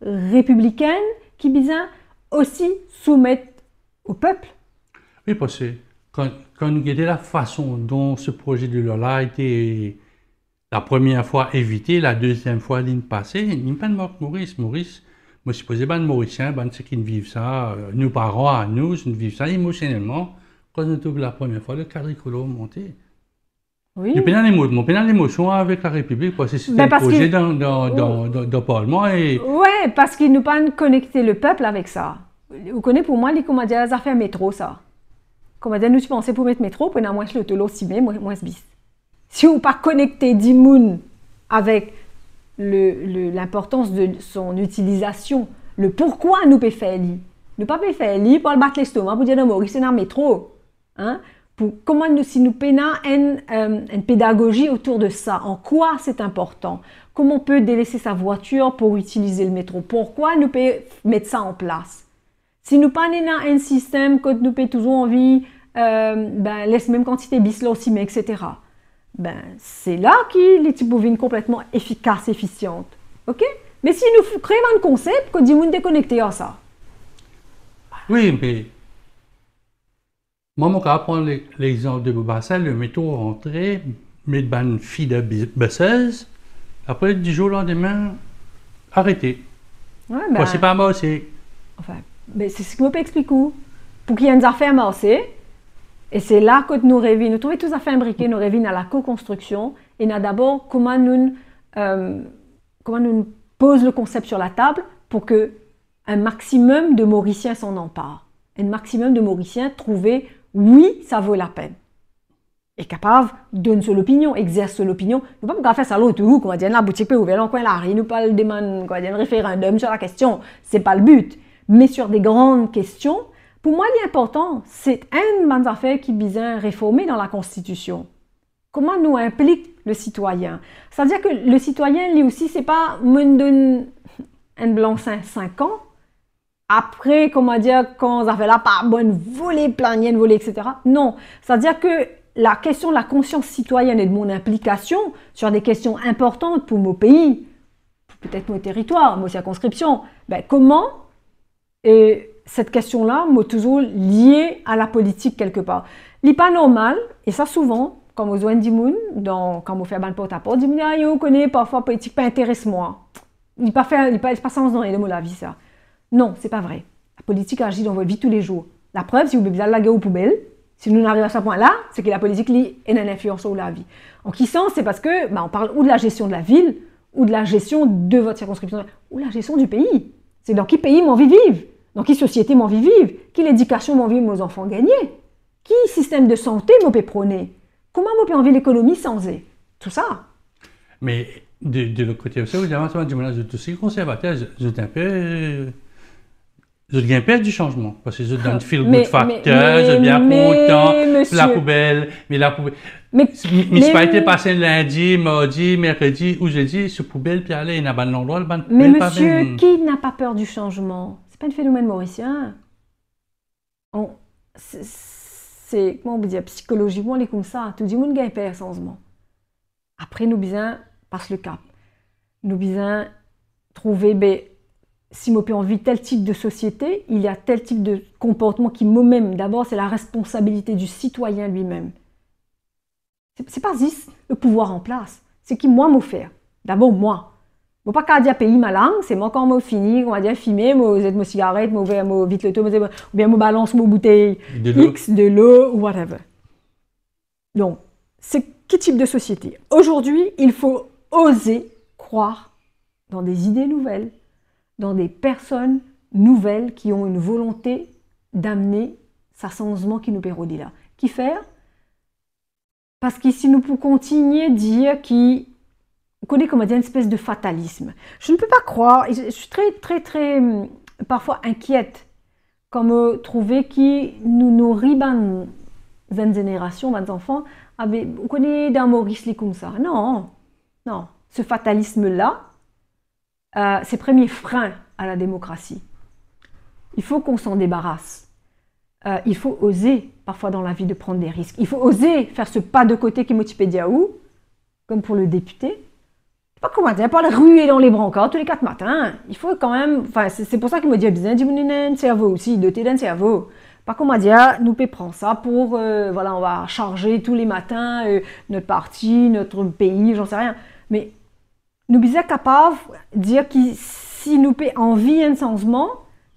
Speaker 2: républicaines, qui visent aussi soumettre au peuple.
Speaker 1: Oui, parce que quand nous regardons la façon dont ce projet de loi a été la première fois évité, la deuxième fois l'année passée, il n'y a pas de Maurice. Maurice, moi, je suppose que les Mauriciens, ceux qui vivent ça, nos parents à nous, nous vivons ça émotionnellement, quand nous trouvons la première fois le quadricolore monté.
Speaker 2: Oui.
Speaker 1: J'ai pénal l'émotion avec la République parce que c'était un projet dans le Parlement.
Speaker 2: Oui, parce qu'ils nous pas connecté le peuple avec ça. Vous connaissez pour moi, les commandants des affaires métro, ça. Commandant, nous, tu pensais pour mettre métro, pour moins le tolo simé, moins bis. Si vous pas connecté d'Imoun avec l'importance de son utilisation, le pourquoi nous pouvons faire li. Nous pas faire li pour le battre l'estomac, pour dire non, Maurice, c'est un métro. Hein? Comment nous, si nous peinons une pédagogie autour de ça, en quoi c'est important, comment on peut délaisser sa voiture pour utiliser le métro, pourquoi nous pouvons mettre ça en place. Si nous pas dans un système que nous avons toujours envie, laisse même quantité bis là aussi, etc. C'est là que les types bovines complètement efficaces, efficientes. Ok? Mais si nous créons un concept que dit monde déconnecté à ça.
Speaker 1: Oui, mais moi, je vais prendre l'exemple de Bobassel, le métro rentré, mettre une fille de bosseuse, après, du jour au lendemain, arrêté. Ouais, c'est pas mal, c'est.
Speaker 2: Enfin, c'est ce que je peux expliquer. Pour qu'il y ait une affaire marché, et c'est là que nous rêvons. Nous trouvons tous les affaires imbriquées, nous rêvons à la co-construction, et nous d'abord comment nous pose le concept sur la table pour que un maximum de Mauriciens s'en emparent. Un maximum de Mauriciens trouver oui, ça vaut la peine. Et capable de donner son opinion, exerce son opinion. Nous ne pouvons pas faire ça l'autre où, on dit la boutique peut ouvrir dans le coin là, nous pas le demande, un référendum sur la question, c'est pas le but. Mais sur des grandes questions, pour moi, l'important, c'est une affaire qui vise à réformer dans la Constitution. Comment nous implique le citoyen? C'est-à-dire que le citoyen, lui aussi, c'est pas me donne un blanc-seing 5 ans. Après, comment dire, quand ça fait là, pas bonne voler, planienne, voler, etc. Non, c'est-à-dire que la question de la conscience citoyenne et de mon implication sur des questions importantes pour mon pays, peut-être mon territoire, ma circonscription, comment cette question-là m'a toujours liée à la politique quelque part. Il n'est pas normal, et ça souvent, comme aux ONG, quand on fait un porte-à-porte, on dit « Ah, on connaît parfois politique, pas intéresse-moi. » Il n'est pas sens dans les mots la vie, ça. Non, c'est pas vrai. La politique agit dans votre vie tous les jours. La preuve, si vous bébez la gueule aux poubelles, si nous n'arrivons à ce point-là, c'est que la politique est une influence sur la vie. En qui sens, c'est parce que on parle ou de la gestion de la ville, ou de la gestion de votre circonscription, ou la gestion du pays. C'est dans quel pays m'en envie vivre, dans quelle société m'en envie vivre, quelle éducation m'en envie mes enfants gagner, qui système de santé m'en peut prôner, comment m'en peut envie l'économie sans eux. Tout ça.
Speaker 1: Mais de l'autre côté aussi, évidemment, je suis aussi conservateur, je suis un peu. Je viens perdre du changement, parce que je donne feel good factor, je suis bien content, la poubelle, mais c'est pas été passé lundi, mardi, mercredi ou jeudi, sur poubelle, puis aller, il y a un bon endroit, le bon
Speaker 2: mais monsieur, qui n'a pas peur du changement? C'est pas un phénomène mauricien. C'est, comment on peut dire, psychologiquement, on est comme ça, tout le monde gagne peur changement. Après, nous besoin passer le cap. Nous besoin trouver, si on peut envie tel type de société, il y a tel type de comportement qui moi-même, d'abord, c'est la responsabilité du citoyen lui-même. C'est pas juste le pouvoir en place, c'est qui moi m'offert. D'abord moi. Bon, pas qu'à dire pays malin, c'est moi quand je finis, on va dire fumer, moi jette ma cigarette, moi ouvert, moi vite le tout, ou bien moi balance ma bouteille X de l'eau ou whatever. Donc, c'est quel type de société? Aujourd'hui, il faut oser croire dans des idées nouvelles, dans des personnes nouvelles qui ont une volonté d'amener ce changement qui nous pérodit là. Qui faire? Parce qu'ici, nous pouvons continuer à dire qu'on connaît comme une espèce de fatalisme. Je ne peux pas croire, je suis très, parfois inquiète, comme trouver qui nous nourrit dans une génération, dans des enfants, on connaît d'un Maurice Lee comme ça. Non, non. Ce fatalisme-là, c'est le premier frein à la démocratie. Il faut qu'on s'en débarrasse. Il faut oser, parfois dans la vie, de prendre des risques. Il faut oser faire ce pas de côté qui motive Diaou, comme pour le député. Pas comment dire, pas le ruer dans les brancards tous les 4 matins. Il faut quand même, enfin, c'est pour ça qu'il me dit bien, dis-moi un cerveau aussi, doté d'un cerveau. Pas comment dire, nous prend ça pour, voilà, on va charger tous les matins notre parti, notre pays, j'en sais rien. Mais nous sommes capables de dire que si nous avons envie d'un changement,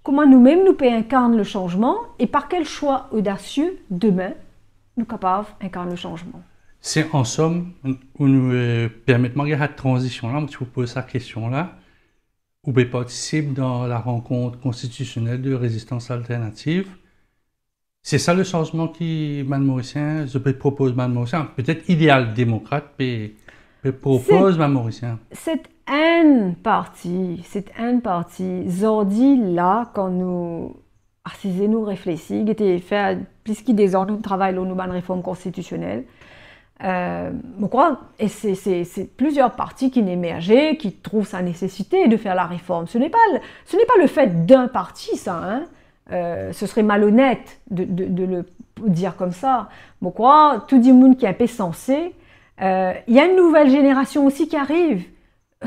Speaker 2: comment nous-mêmes nous incarner le changement et par quel choix audacieux demain nous sommes capables d'incarner le changement.
Speaker 1: C'est en somme, où nous permettons de cette transition-là, je vous pose cette question-là, où vous participez dans la rencontre constitutionnelle de résistance alternative. C'est ça le changement qui, Mme Mauricien, je propose Mme Mauricien, peut-être idéal démocrate, mais propose Mme Mauricien.
Speaker 2: C'est une partie, Zordi là, quand nous nous réfléchissons, qui était fait plus qu'il des ans, nous travaillons sur une réforme constitutionnelle. Je crois, et c'est plusieurs partis qui émergent, qui trouvent sa nécessité de faire la réforme. Ce n'est pas le fait d'un parti, ça. Hein. Ce serait malhonnête de le dire comme ça. Je crois, tout le monde qui est un peu sensé, il y a une nouvelle génération aussi qui arrive.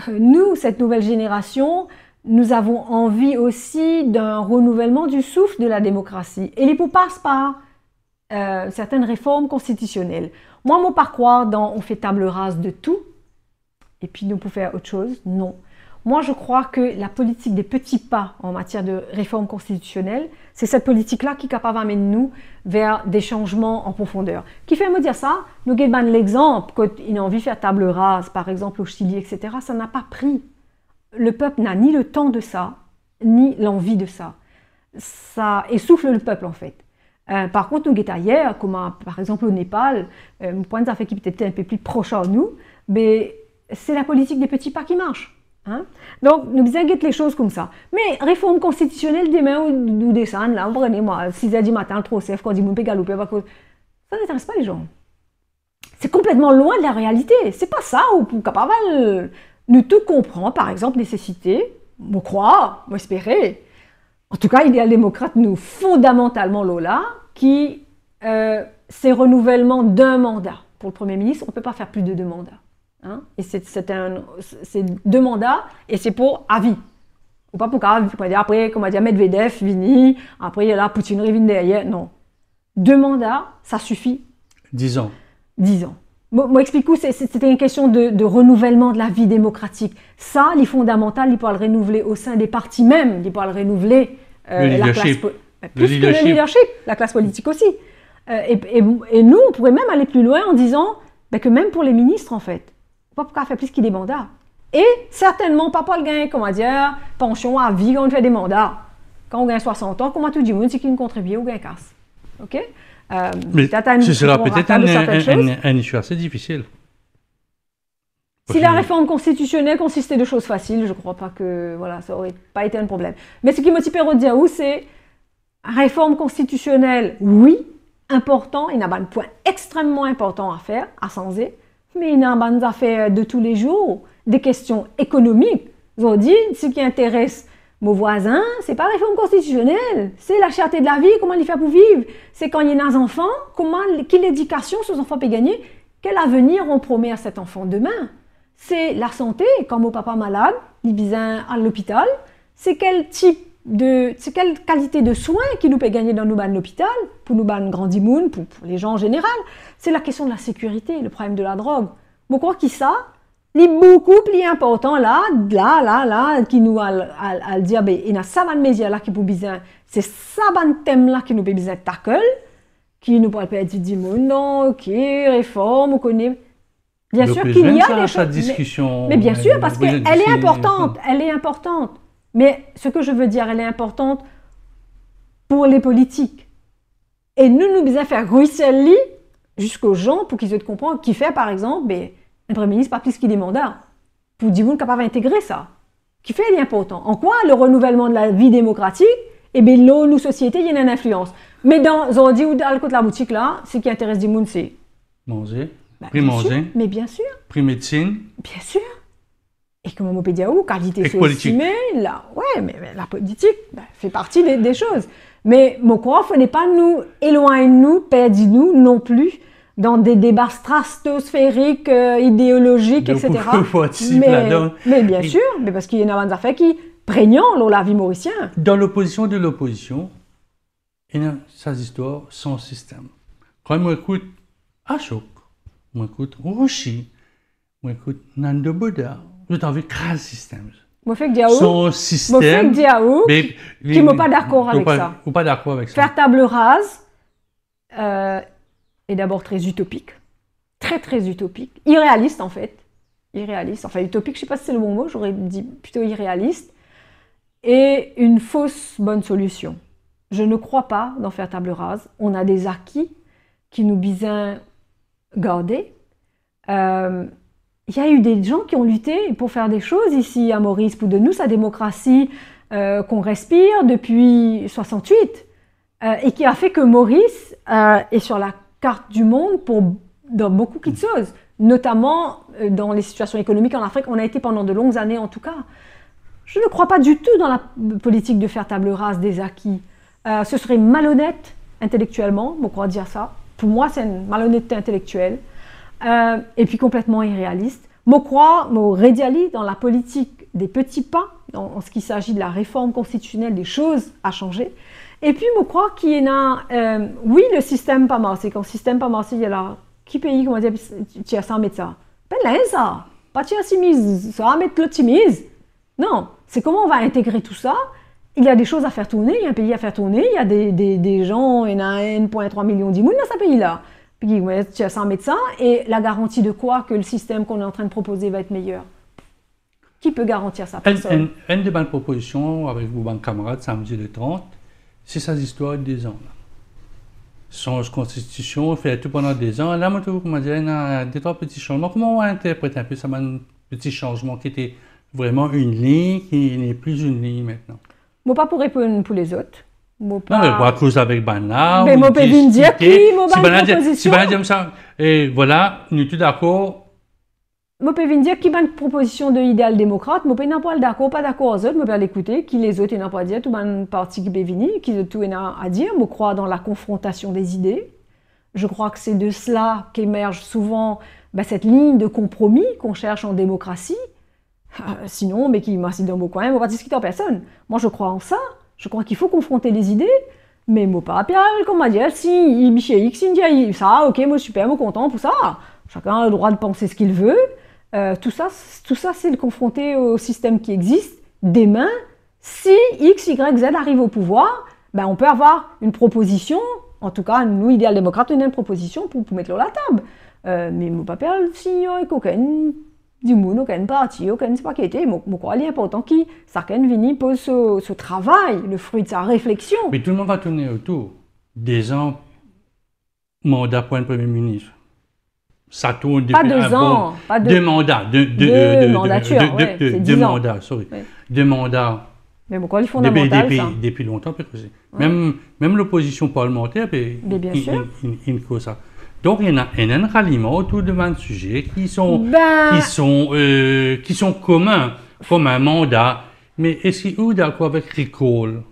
Speaker 2: Nous, cette nouvelle génération, nous avons envie aussi d'un renouvellement du souffle de la démocratie. Et il passe par certaines réformes constitutionnelles. Moi, je ne pas croire dans on fait table rase de tout, et puis nous pouvons faire autre chose. Non. Moi, je crois que la politique des petits pas en matière de réforme constitutionnelle, c'est cette politique-là qui est capable d'amener nous vers des changements en profondeur. Qui fait me dire ça? Nous avons l'exemple, quand il a envie de faire table rase, par exemple au Chili, etc., ça n'a pas pris. Le peuple n'a ni le temps de ça, ni l'envie de ça. Ça essouffle le peuple, en fait. Par contre, nous avons ailleurs, comme par exemple au Népal, un point de fait qui peut-être un peu plus proche à nous, mais c'est la politique des petits pas qui marche. Hein? Donc, nous devons guetter les choses comme ça. Mais réforme constitutionnelle, demain, ou descendre, là, prenez-moi, 6h du matin, trop safe, quand on dit qu'on peut galoper, ça n'intéresse pas les gens. C'est complètement loin de la réalité. C'est pas ça, ou pour capable, nous tout comprend, par exemple, nécessité, on croit, on espérer. En tout cas, l'idéal démocrate, nous, fondamentalement, Lola, qui, c'est renouvellement d'un mandat. Pour le Premier ministre, on ne peut pas faire plus de 2 mandats. Hein? Et c'est 2 mandats, et c'est pour avis. Ou pas pour avis. Après, comme on dit, Medvedev, Vini, après, il y a là, Poutine revient derrière. Non. 2 mandats, ça suffit.
Speaker 1: 10 ans.
Speaker 2: 10 ans. Moi, explique-vous, c'était une question de renouvellement de la vie démocratique. Ça, les fondamentaux, il faut le renouveler au sein des partis même, il faut le renouveler la classe politique. Le leadership, la classe politique aussi. Et nous, on pourrait même aller plus loin en disant que même pour les ministres, en fait, on ne peut pas faire plus qu'il des mandats. Et certainement, pas le gain, comment dire, pension à vie quand on fait des mandats. Quand on gagne 60 ans, comment tout le monde, c'est qu'il contribue au gain casse. OK?
Speaker 1: Mais ce sera peut-être un issue assez difficile.
Speaker 2: Si la réforme constitutionnelle consistait de choses faciles, je ne crois pas que voilà, ça n'aurait pas été un problème. Mais ce qui me tient à dire, c'est réforme constitutionnelle, oui, important, il y a un point extrêmement important à faire, à changer, mais il y a des affaires de tous les jours, des questions économiques. Vous dites, ce qui intéresse mon voisin, c'est pas la réforme constitutionnelle, c'est la cherté de la vie, comment il fait pour vivre. C'est quand il y a des enfants, quelle éducation ces enfants peuvent gagner, quel avenir on promet à cet enfant demain. C'est la santé, quand mon papa malade, il vient à l'hôpital, c'est quelle qualité de soins qu'il nous peut gagner dans l'hôpital, pour nous grandir pour les gens en général. C'est la question de la sécurité, le problème de la drogue. Je crois que ça, Il est beaucoup plus important là, qui nous a dire, ben, il y a ça van médias là qui pour besoin, c'est ça van thème là qui nous peut besoin tackle, qui nous parle pas du monde, non, ok, réforme, on connaît. Bien sûr qu'il y a des choses,
Speaker 1: discussion,
Speaker 2: mais bien sûr parce qu'elle est importante, elle est importante. Mais ce que je veux dire, elle est importante pour les politiques. Et nous besoin faire ruisseler jusqu'aux gens pour qu'ils aient comprendre qui fait par exemple, ben, un Premier ministre pas plus qu'il des mandats. Pour dire qu'on est capable d'intégrer ça. Qui fait l'important. En quoi le renouvellement de la vie démocratique, eh bien, nous, société, il y a une influence. Mais dans on dit ou dans le côté de la boutique là, ce qui intéresse du monde, c'est
Speaker 1: manger,
Speaker 2: prix manger, mais bien sûr,
Speaker 1: prix médecine,
Speaker 2: bien sûr. Et comme on peut dire où qualité sociale, là, ouais, mais la politique fait partie des choses. Mais mon croix, il n'est pas nous éloigner nous, perdre nous non plus dans des débats stratosphériques, idéologiques, etc. Mais bien sûr, mais parce qu'il y a des affaires qui prégnant dans la vie mauricienne.
Speaker 1: Dans l'opposition de l'opposition, il y a ces histoires sans système. Quand moi écoute Ashok, moi écoute Roshi, moi écoute Nando Boda, je t'en veux créer le système.
Speaker 2: Moi fais que Diaou,
Speaker 1: son système,
Speaker 2: qui n'est pas d'accord avec ça.
Speaker 1: Ou pas d'accord avec ça.
Speaker 2: Faire table rase est d'abord très utopique, très utopique, irréaliste en fait, irréaliste. Enfin utopique, je ne sais pas si c'est le bon mot, j'aurais dit plutôt irréaliste, et une fausse bonne solution. Je ne crois pas dans faire table rase. On a des acquis qui nous besoin garder. Il y a eu des gens qui ont lutté pour faire des choses ici à Maurice, pour de nous sa démocratie qu'on respire depuis 68, et qui a fait que Maurice est sur la carte du monde dans beaucoup de choses, notamment dans les situations économiques en Afrique. On a été pendant de longues années en tout cas. Je ne crois pas du tout dans la politique de faire table rase des acquis. Ce serait malhonnête intellectuellement, on croit dire ça. Pour moi, c'est une malhonnêteté intellectuelle. Et puis complètement irréaliste. Je crois, dans la politique des petits pas, en ce qui s'agit de la réforme constitutionnelle, des choses à changer. Et puis, je crois qu'il y a, oui, le système pas mal. C'est quand le système pas mal, il y a là, qui pays, comment dire, tu as 100 mettre ça. Ben là, ça. Pas tu as 6 mises, ça va mettre l'optimise. Non, c'est comment on va intégrer tout ça. Il y a des choses à faire tourner, il y a un pays à faire tourner, il y a des gens, il y en a 1,3 million d'immunes dans ce pays-là. Puis tu as 100 médecins, et la garantie de quoi que le système qu'on est en train de proposer va être meilleur? Qui peut garantir ça? Personne.
Speaker 1: Une des bonnes propositions avec vos banques camarades, samedi le 30, c'est cette histoire de 2 ans. Son constitution fait tout pendant 2 ans. Là, comment dire, il y a 2-3 petits changements. Comment on interprète un peu ça, un petit changement qui était vraiment une ligne, qui n'est plus une ligne maintenant?
Speaker 2: Moi, pas pour répondre pour les autres.
Speaker 1: Non, mais à cause avec Banla,
Speaker 2: mais moi, je dire qui, moi,
Speaker 1: si Banla dit ça, et voilà, nous sommes d'accord.
Speaker 2: Moi, je peux dire qui a une proposition de idéal démocrate, moi, je ne suis pas d'accord, aux autres, moi, je peux l'écouter, qui les autres, ils n'ont pas à dire, tout le parti qui est venu, qui tout à dire, moi, je crois dans la confrontation des idées. Je crois que c'est de cela qu'émerge souvent cette ligne de compromis qu'on cherche en démocratie. Sinon, mais qui m'assied dans mon coin, on ne va pas discuter en personne. Moi, je crois en ça. Je crois qu'il faut confronter les idées, mais moi pas. Puis, comme m'a dit, si Michel X, il dit ça, ok, moi super, moi content pour ça. Chacun a le droit de penser ce qu'il veut. Tout ça, c'est le confronter au système qui existe. Demain, si X, Y, Z arrive au pouvoir, on peut avoir une proposition. En tout cas, nous, idéal démocrate, on a une proposition pour mettre sur la table. Mais moi pas si il y a aucun du monde, aucun parti, aucun c'est pas qui était, je crois qu'il est important que chacun vienne pose ce travail, le fruit de sa réflexion.
Speaker 1: Mais tout le monde va tourner autour. 2 ans, mandat pour un Premier ministre. Ça tourne depuis
Speaker 2: pas 2 ans, pas
Speaker 1: 2 mandats.
Speaker 2: 2 mandatures, c'est 10 ans.
Speaker 1: Mandats, sorry. Ouais. 2 mandats.
Speaker 2: Mais pourquoi il est fondamental, ça?
Speaker 1: Depuis longtemps, ouais. Même l'opposition parlementaire, il cause ça. Donc, il y a un ralliement autour de 20 sujets qui sont communs, comme un mandat. Mais est-ce qu'il est d'accord avec Recall,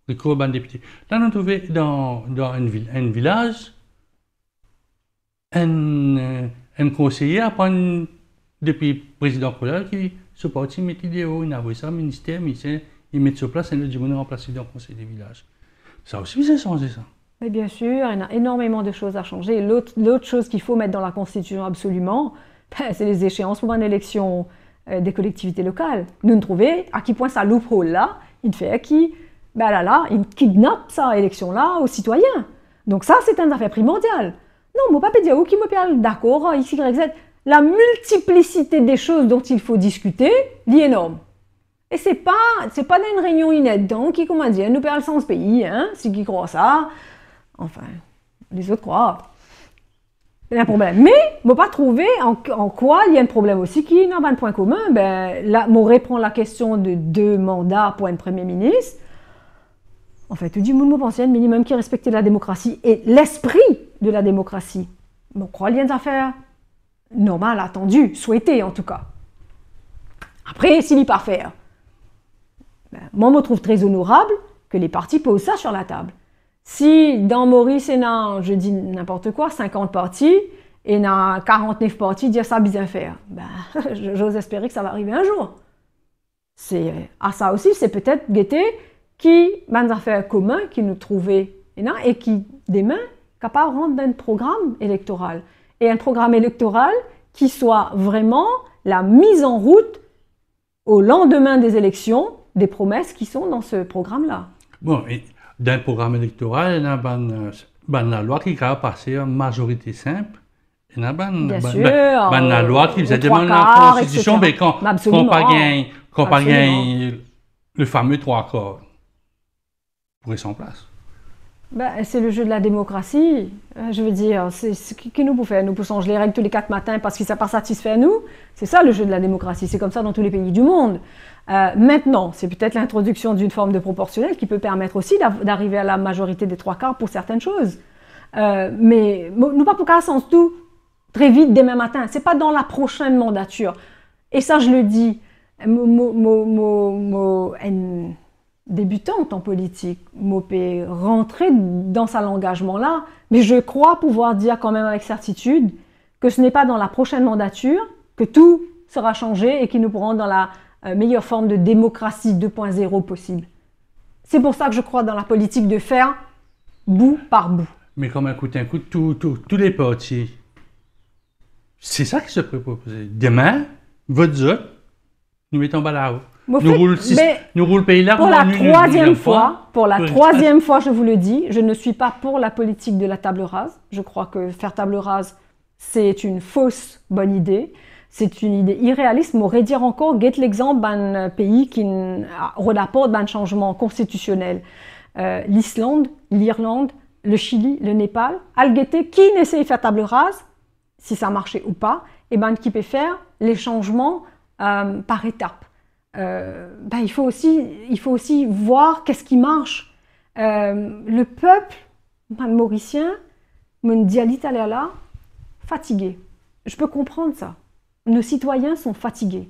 Speaker 1: ban député? Là, on a trouvé dans un village un conseiller à prendre depuis le président Collard qui se parti mettre idéaux, il a envoyé ça au ministère, mais il met sur place et il a remplacé dans le conseil des villages. Ça aussi, vous avez changé ça.
Speaker 2: Mais bien sûr, il y a énormément de choses à changer. L'autre chose qu'il faut mettre dans la Constitution absolument, Ben, c'est les échéances pour une élection des collectivités locales. Nous nous trouvons à quel point ça loophole là, il fait qui, ben là, il kidnappe ça élection là aux citoyens. Donc ça, c'est une affaire primordiale. Non, mon papa dit, qui me parle d'accord, X, Y, Z. La multiplicité des choses dont il faut discuter, est énorme. Et c'est pas dans une réunion inédite, donc, qui, comment dire, nous parle sans ce pays, hein, ceux qui croient ça. Enfin, les autres croient. Il y a un problème. Mais, je ne pas trouver en quoi il y a un problème aussi qui n'a pas de point commun. Ben, là, je reprends la question de 2 mandats pour un Premier ministre. En fait, tout le monde pense qu'il y a un minimum qui respecte la démocratie et l'esprit de la démocratie. Je crois qu'il y a une affaire normale, attendue, souhaitée en tout cas. Après, s'il n'y pas faire, ben, moi, je me trouve très honorable que les partis posent ça sur la table. Si dans Maurice, il y a, je dis n'importe quoi, 50 partis, et il y a 49 partis dire ça bien faire, ben, j'ose espérer que ça va arriver un jour. À ça aussi, c'est peut-être guetter qui a des affaires communes qui nous trouvaient et qui, demain, capable de rendre un programme électoral. Et un programme électoral qui soit vraiment la mise en route au lendemain des élections des promesses qui sont dans ce programme-là.
Speaker 1: Bon, et dans le programme électoral, il y a une loi qui a passé en majorité simple. Il y a une loi qui faisait demander à la Constitution, mais quand pas gagne le fameux 3/4 pour être en place.
Speaker 2: Ben, c'est le jeu de la démocratie. Je veux dire, c'est ce qui nous peut faire. Nous pouvons changer les règles tous les 4 matins parce que ça ne pas satisfait nous. C'est ça le jeu de la démocratie. C'est comme ça dans tous les pays du monde. Maintenant, c'est peut-être l'introduction d'une forme de proportionnelle qui peut permettre aussi d'arriver à la majorité des 3/4 pour certaines choses. Mais nous pas pour qu'à sens tout très vite demain matin. C'est pas dans la prochaine mandature. Et ça, je le dis, une débutante en politique, m'opé rentrer dans cet engagement-là, mais je crois pouvoir dire quand même avec certitude que ce n'est pas dans la prochaine mandature que tout sera changé et que nous pourrons dans la meilleure forme de démocratie 2.0 possible. C'est pour ça que je crois dans la politique de faire bout par bout.
Speaker 1: Mais comme un coup, tous les partis, c'est ça qui se peut proposer. Demain, votre zone, nous mettons bas là-haut. Nous roulons le pays là
Speaker 2: pour la troisième fois, je vous le dis, je ne suis pas pour la politique de la table rase. Je crois que faire table rase, c'est une fausse bonne idée. C'est une idée irréaliste. M'aurait dire encore, guette l'exemple d'un pays qui rapporte un changement constitutionnel. L'Islande, l'Irlande, le Chili, le Népal, Algueté, qui n'essaie de faire table rase, si ça marchait ou pas, et ben qui peut faire les changements par étapes. Il faut aussi voir qu'est-ce qui marche. Le peuple mauricien me dit à l'Italien là, fatigué. Je peux comprendre ça. Nos citoyens sont fatigués.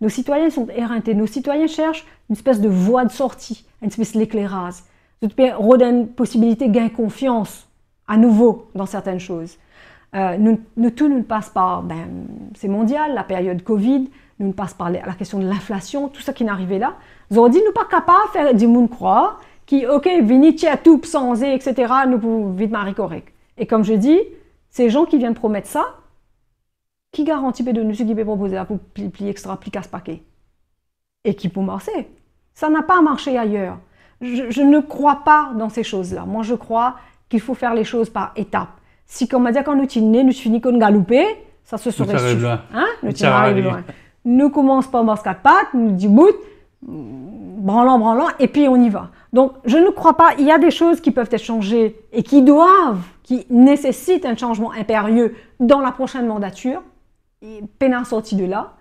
Speaker 2: Nos citoyens sont éreintés. Nos citoyens cherchent une espèce de voie de sortie, une espèce d'éclairage. Une possibilité de gagner confiance à nouveau dans certaines choses. Tout ne passe par, c'est mondial, la période Covid, nous ne passe par la question de l'inflation, tout ça qui est arrivé là. Nous avons dit, nous ne sommes pas capables de faire des gens croire qui, ok, venez à tout sans etc., nous pouvons vite marier correct. Et comme je dis, ces gens qui viennent promettre ça, qui garantit de nous ce qui peut proposer pour plier extra, plier casse paquet et qui peut marcher. Ça n'a pas marché ailleurs. Je ne crois pas dans ces choses-là. Moi, je crois qu'il faut faire les choses par étapes. Si, comme on m'a dit, quand nous finissons qu'on galoper, ça se serait suffisant. Hein? Nous arrivons loin. Nous commençons par masque à pattes, nous disons bout, branlant, et puis on y va. Donc, je ne crois pas. Il y a des choses qui peuvent être changées et qui nécessitent un changement impérieux dans la prochaine mandature. Pénal sorti de là.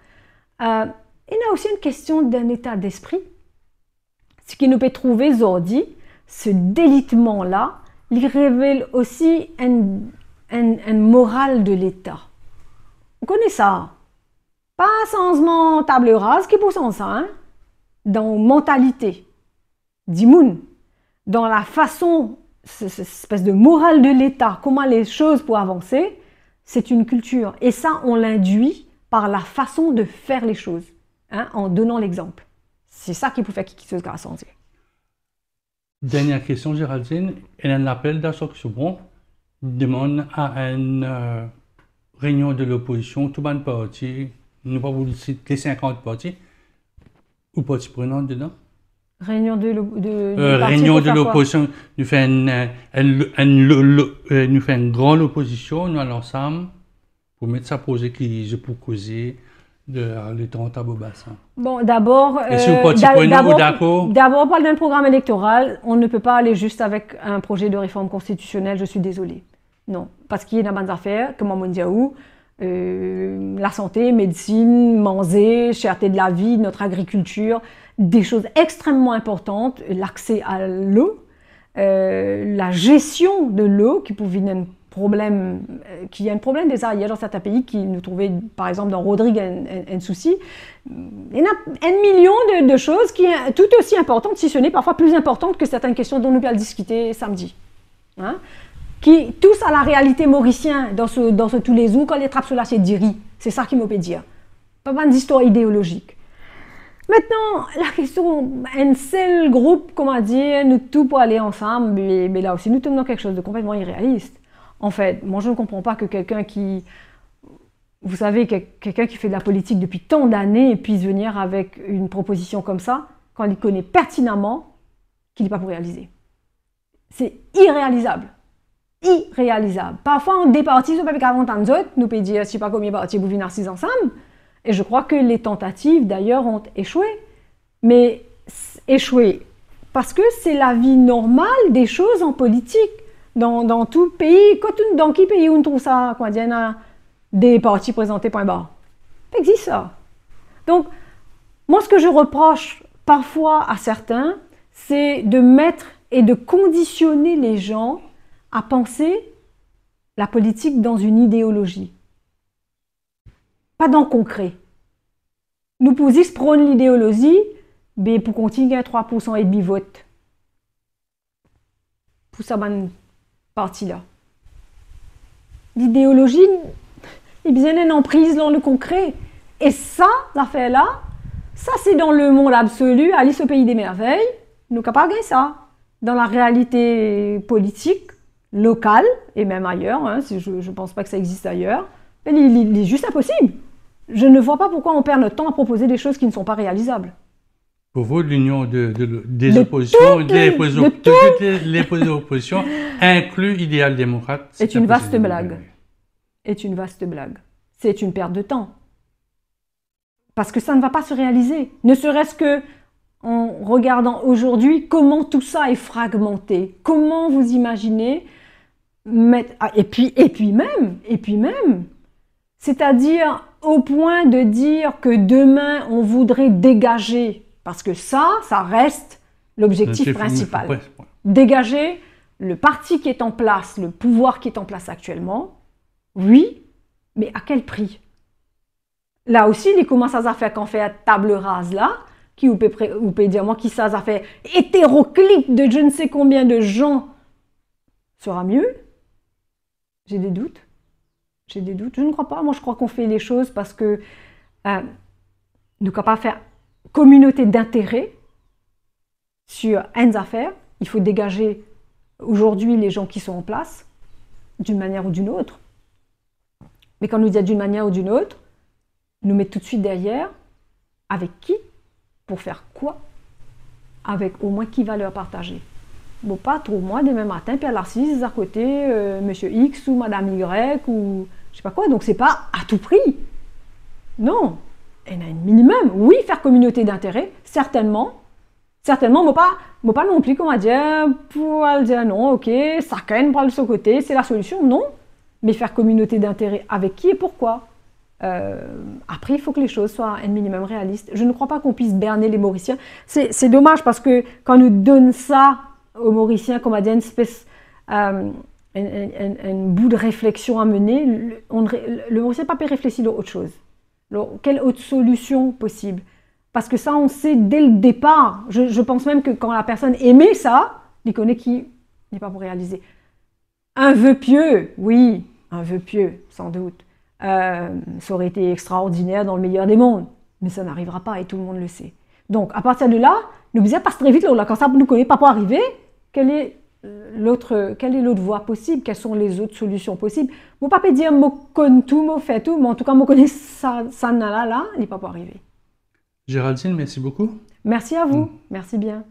Speaker 2: Il y a aussi une question d'un état d'esprit. Ce qui nous peut trouver aujourd'hui, ce délitement-là, il révèle aussi un moral de l'État. On connaît ça. Pas changement table rase qui pousse en ça, hein? Dans mentalité, d'immun, dans la façon, cette espèce de morale de l'État, comment les choses pour avancer, c'est une culture. Et ça, on l'induit par la façon de faire les choses, hein, en donnant l'exemple. C'est ça qui peut faire qu'il se grâce en Dieu.
Speaker 1: Dernière question, Géraldine. Elle a un appel d'instruction demande à un réunion de l'opposition, tout le monde parti, nous pas vous citer les 50 partis, ou partis prenants dedans.
Speaker 2: Réunion de
Speaker 1: Réunion de l'opposition, nous faisons une grande opposition, nous à l'ensemble, pour mettre ça poser qui pour causer de l'état à Beaubassin.
Speaker 2: Bon, d'abord, parler d'un programme électoral, on ne peut pas aller juste avec un projet de réforme constitutionnelle, je suis désolée. Non, parce qu'il y a des bonnes affaires, comme on dit la santé, médecine, manger, cherté de la vie, notre agriculture, des choses extrêmement importantes, l'accès à l'eau, la gestion de l'eau qui pouvait être un problème, qui y a un problème des arrières dans certains pays qui nous trouvaient, par exemple dans Rodrigue, un souci. Il y en a 1 million de choses qui sont tout aussi importantes, si ce n'est parfois plus importantes que certaines questions dont nous allons discuter samedi. Hein? Qui touchent à la réalité mauricienne dans ce tous les jours quand les trappes sur la diri. C'est ça qui m'a fait dire. Pas mal d'histoire idéologique. Maintenant, la question, un seul groupe, comment dire, nous tous pour aller ensemble, mais là aussi nous sommes dans quelque chose de complètement irréaliste. En fait, moi je ne comprends pas que quelqu'un qui, vous savez, quelqu'un qui fait de la politique depuis tant d'années puisse venir avec une proposition comme ça, quand il connaît pertinemment qu'il n'est pas pour réaliser. C'est irréalisable. Irréalisable. Parfois, on départit sur 40 ans d'autres, nous peut dire, je ne sais pas combien de partis vous venez assis ensemble, et je crois que les tentatives, d'ailleurs, ont échoué. Mais échoué parce que c'est la vie normale des choses en politique. Dans tout le pays, dans quel pays on trouve ça, quoi, il y a des partis présentés point barre. Ça existe ça. Donc, moi, ce que je reproche parfois à certains, c'est de mettre et de conditionner les gens à penser la politique dans une idéologie. Pas dans le concret. Nous pouvons prôner l'idéologie, mais pour continuer à 3% et demi vote. Pour ça, partie-là. L'idéologie est bien une emprise dans le concret. Et ça, l'affaire-là, ça c'est dans le monde absolu, Alice au pays des merveilles, nous n'avons pas gagné ça. Dans la réalité politique, locale, et même ailleurs, hein, je ne pense pas que ça existe ailleurs, mais il est juste impossible. Je ne vois pas pourquoi on perd notre temps à proposer des choses qui ne sont pas réalisables.
Speaker 1: Pour vous, l'union des oppositions, les oppositions, inclut idéal démocrate.
Speaker 2: C'est une vaste blague. C'est une vaste blague. C'est une perte de temps. Parce que ça ne va pas se réaliser. Ne serait-ce que en regardant aujourd'hui comment tout ça est fragmenté. Comment vous imaginez mettre... Ah, et puis même, c'est-à-dire au point de dire que demain on voudrait dégager. Parce que ça reste l'objectif principal. Dégager le parti qui est en place, le pouvoir qui est en place actuellement, oui, mais à quel prix? Là aussi, il commence à faire qu'on fait à table rase là, qui vous peut dire moi qui ça a fait hétéroclite de je ne sais combien de gens sera mieux. J'ai des doutes. Je ne crois pas. Moi, je crois qu'on fait les choses parce que nous ne pouvons pas faire communauté d'intérêt sur une affaire. Il faut dégager aujourd'hui les gens qui sont en place d'une manière ou d'une autre. Mais quand nous disons d'une manière ou d'une autre, nous mettons tout de suite derrière avec qui, pour faire quoi, avec au moins qui va leur partager. Bon, pas trop moi, demain matin, Pierre Narcisse à côté, Monsieur X ou Madame Y ou je sais pas quoi. Donc c'est pas à tout prix. Non. Il y en a un minimum. Oui, faire communauté d'intérêt, certainement. Certainement, moi pas non plus, comment dire, pour dire non, ok, chacun prend de son côté, c'est la solution. Non. Mais faire communauté d'intérêt avec qui et pourquoi? Après, il faut que les choses soient un minimum réalistes. Je ne crois pas qu'on puisse berner les Mauriciens. C'est dommage parce que quand on nous donne ça aux Mauriciens, comme à dire une espèce, un bout de réflexion à mener, le Mauricien n'a pas pu réfléchir à autre chose. Alors, quelle autre solution possible? Parce que ça, on sait dès le départ. Je pense même que quand la personne aimait ça, il connaît qui n'est pas pour réaliser. Un vœu pieux, oui, un vœu pieux, sans doute. Ça aurait été extraordinaire dans le meilleur des mondes, mais ça n'arrivera pas et tout le monde le sait. Donc, à partir de là, nous disons pas très vite, là, quand ça ne nous connaît pas pour arriver, quelle est quelle est l'autre voie possible, quelles sont les autres solutions possibles. Je ne peux pas dire que je connais tout, je fais tout, mais en tout cas, je connais ça, il n'est pas pour arriver.
Speaker 1: Géraldine, merci beaucoup.
Speaker 2: Merci à vous, merci bien.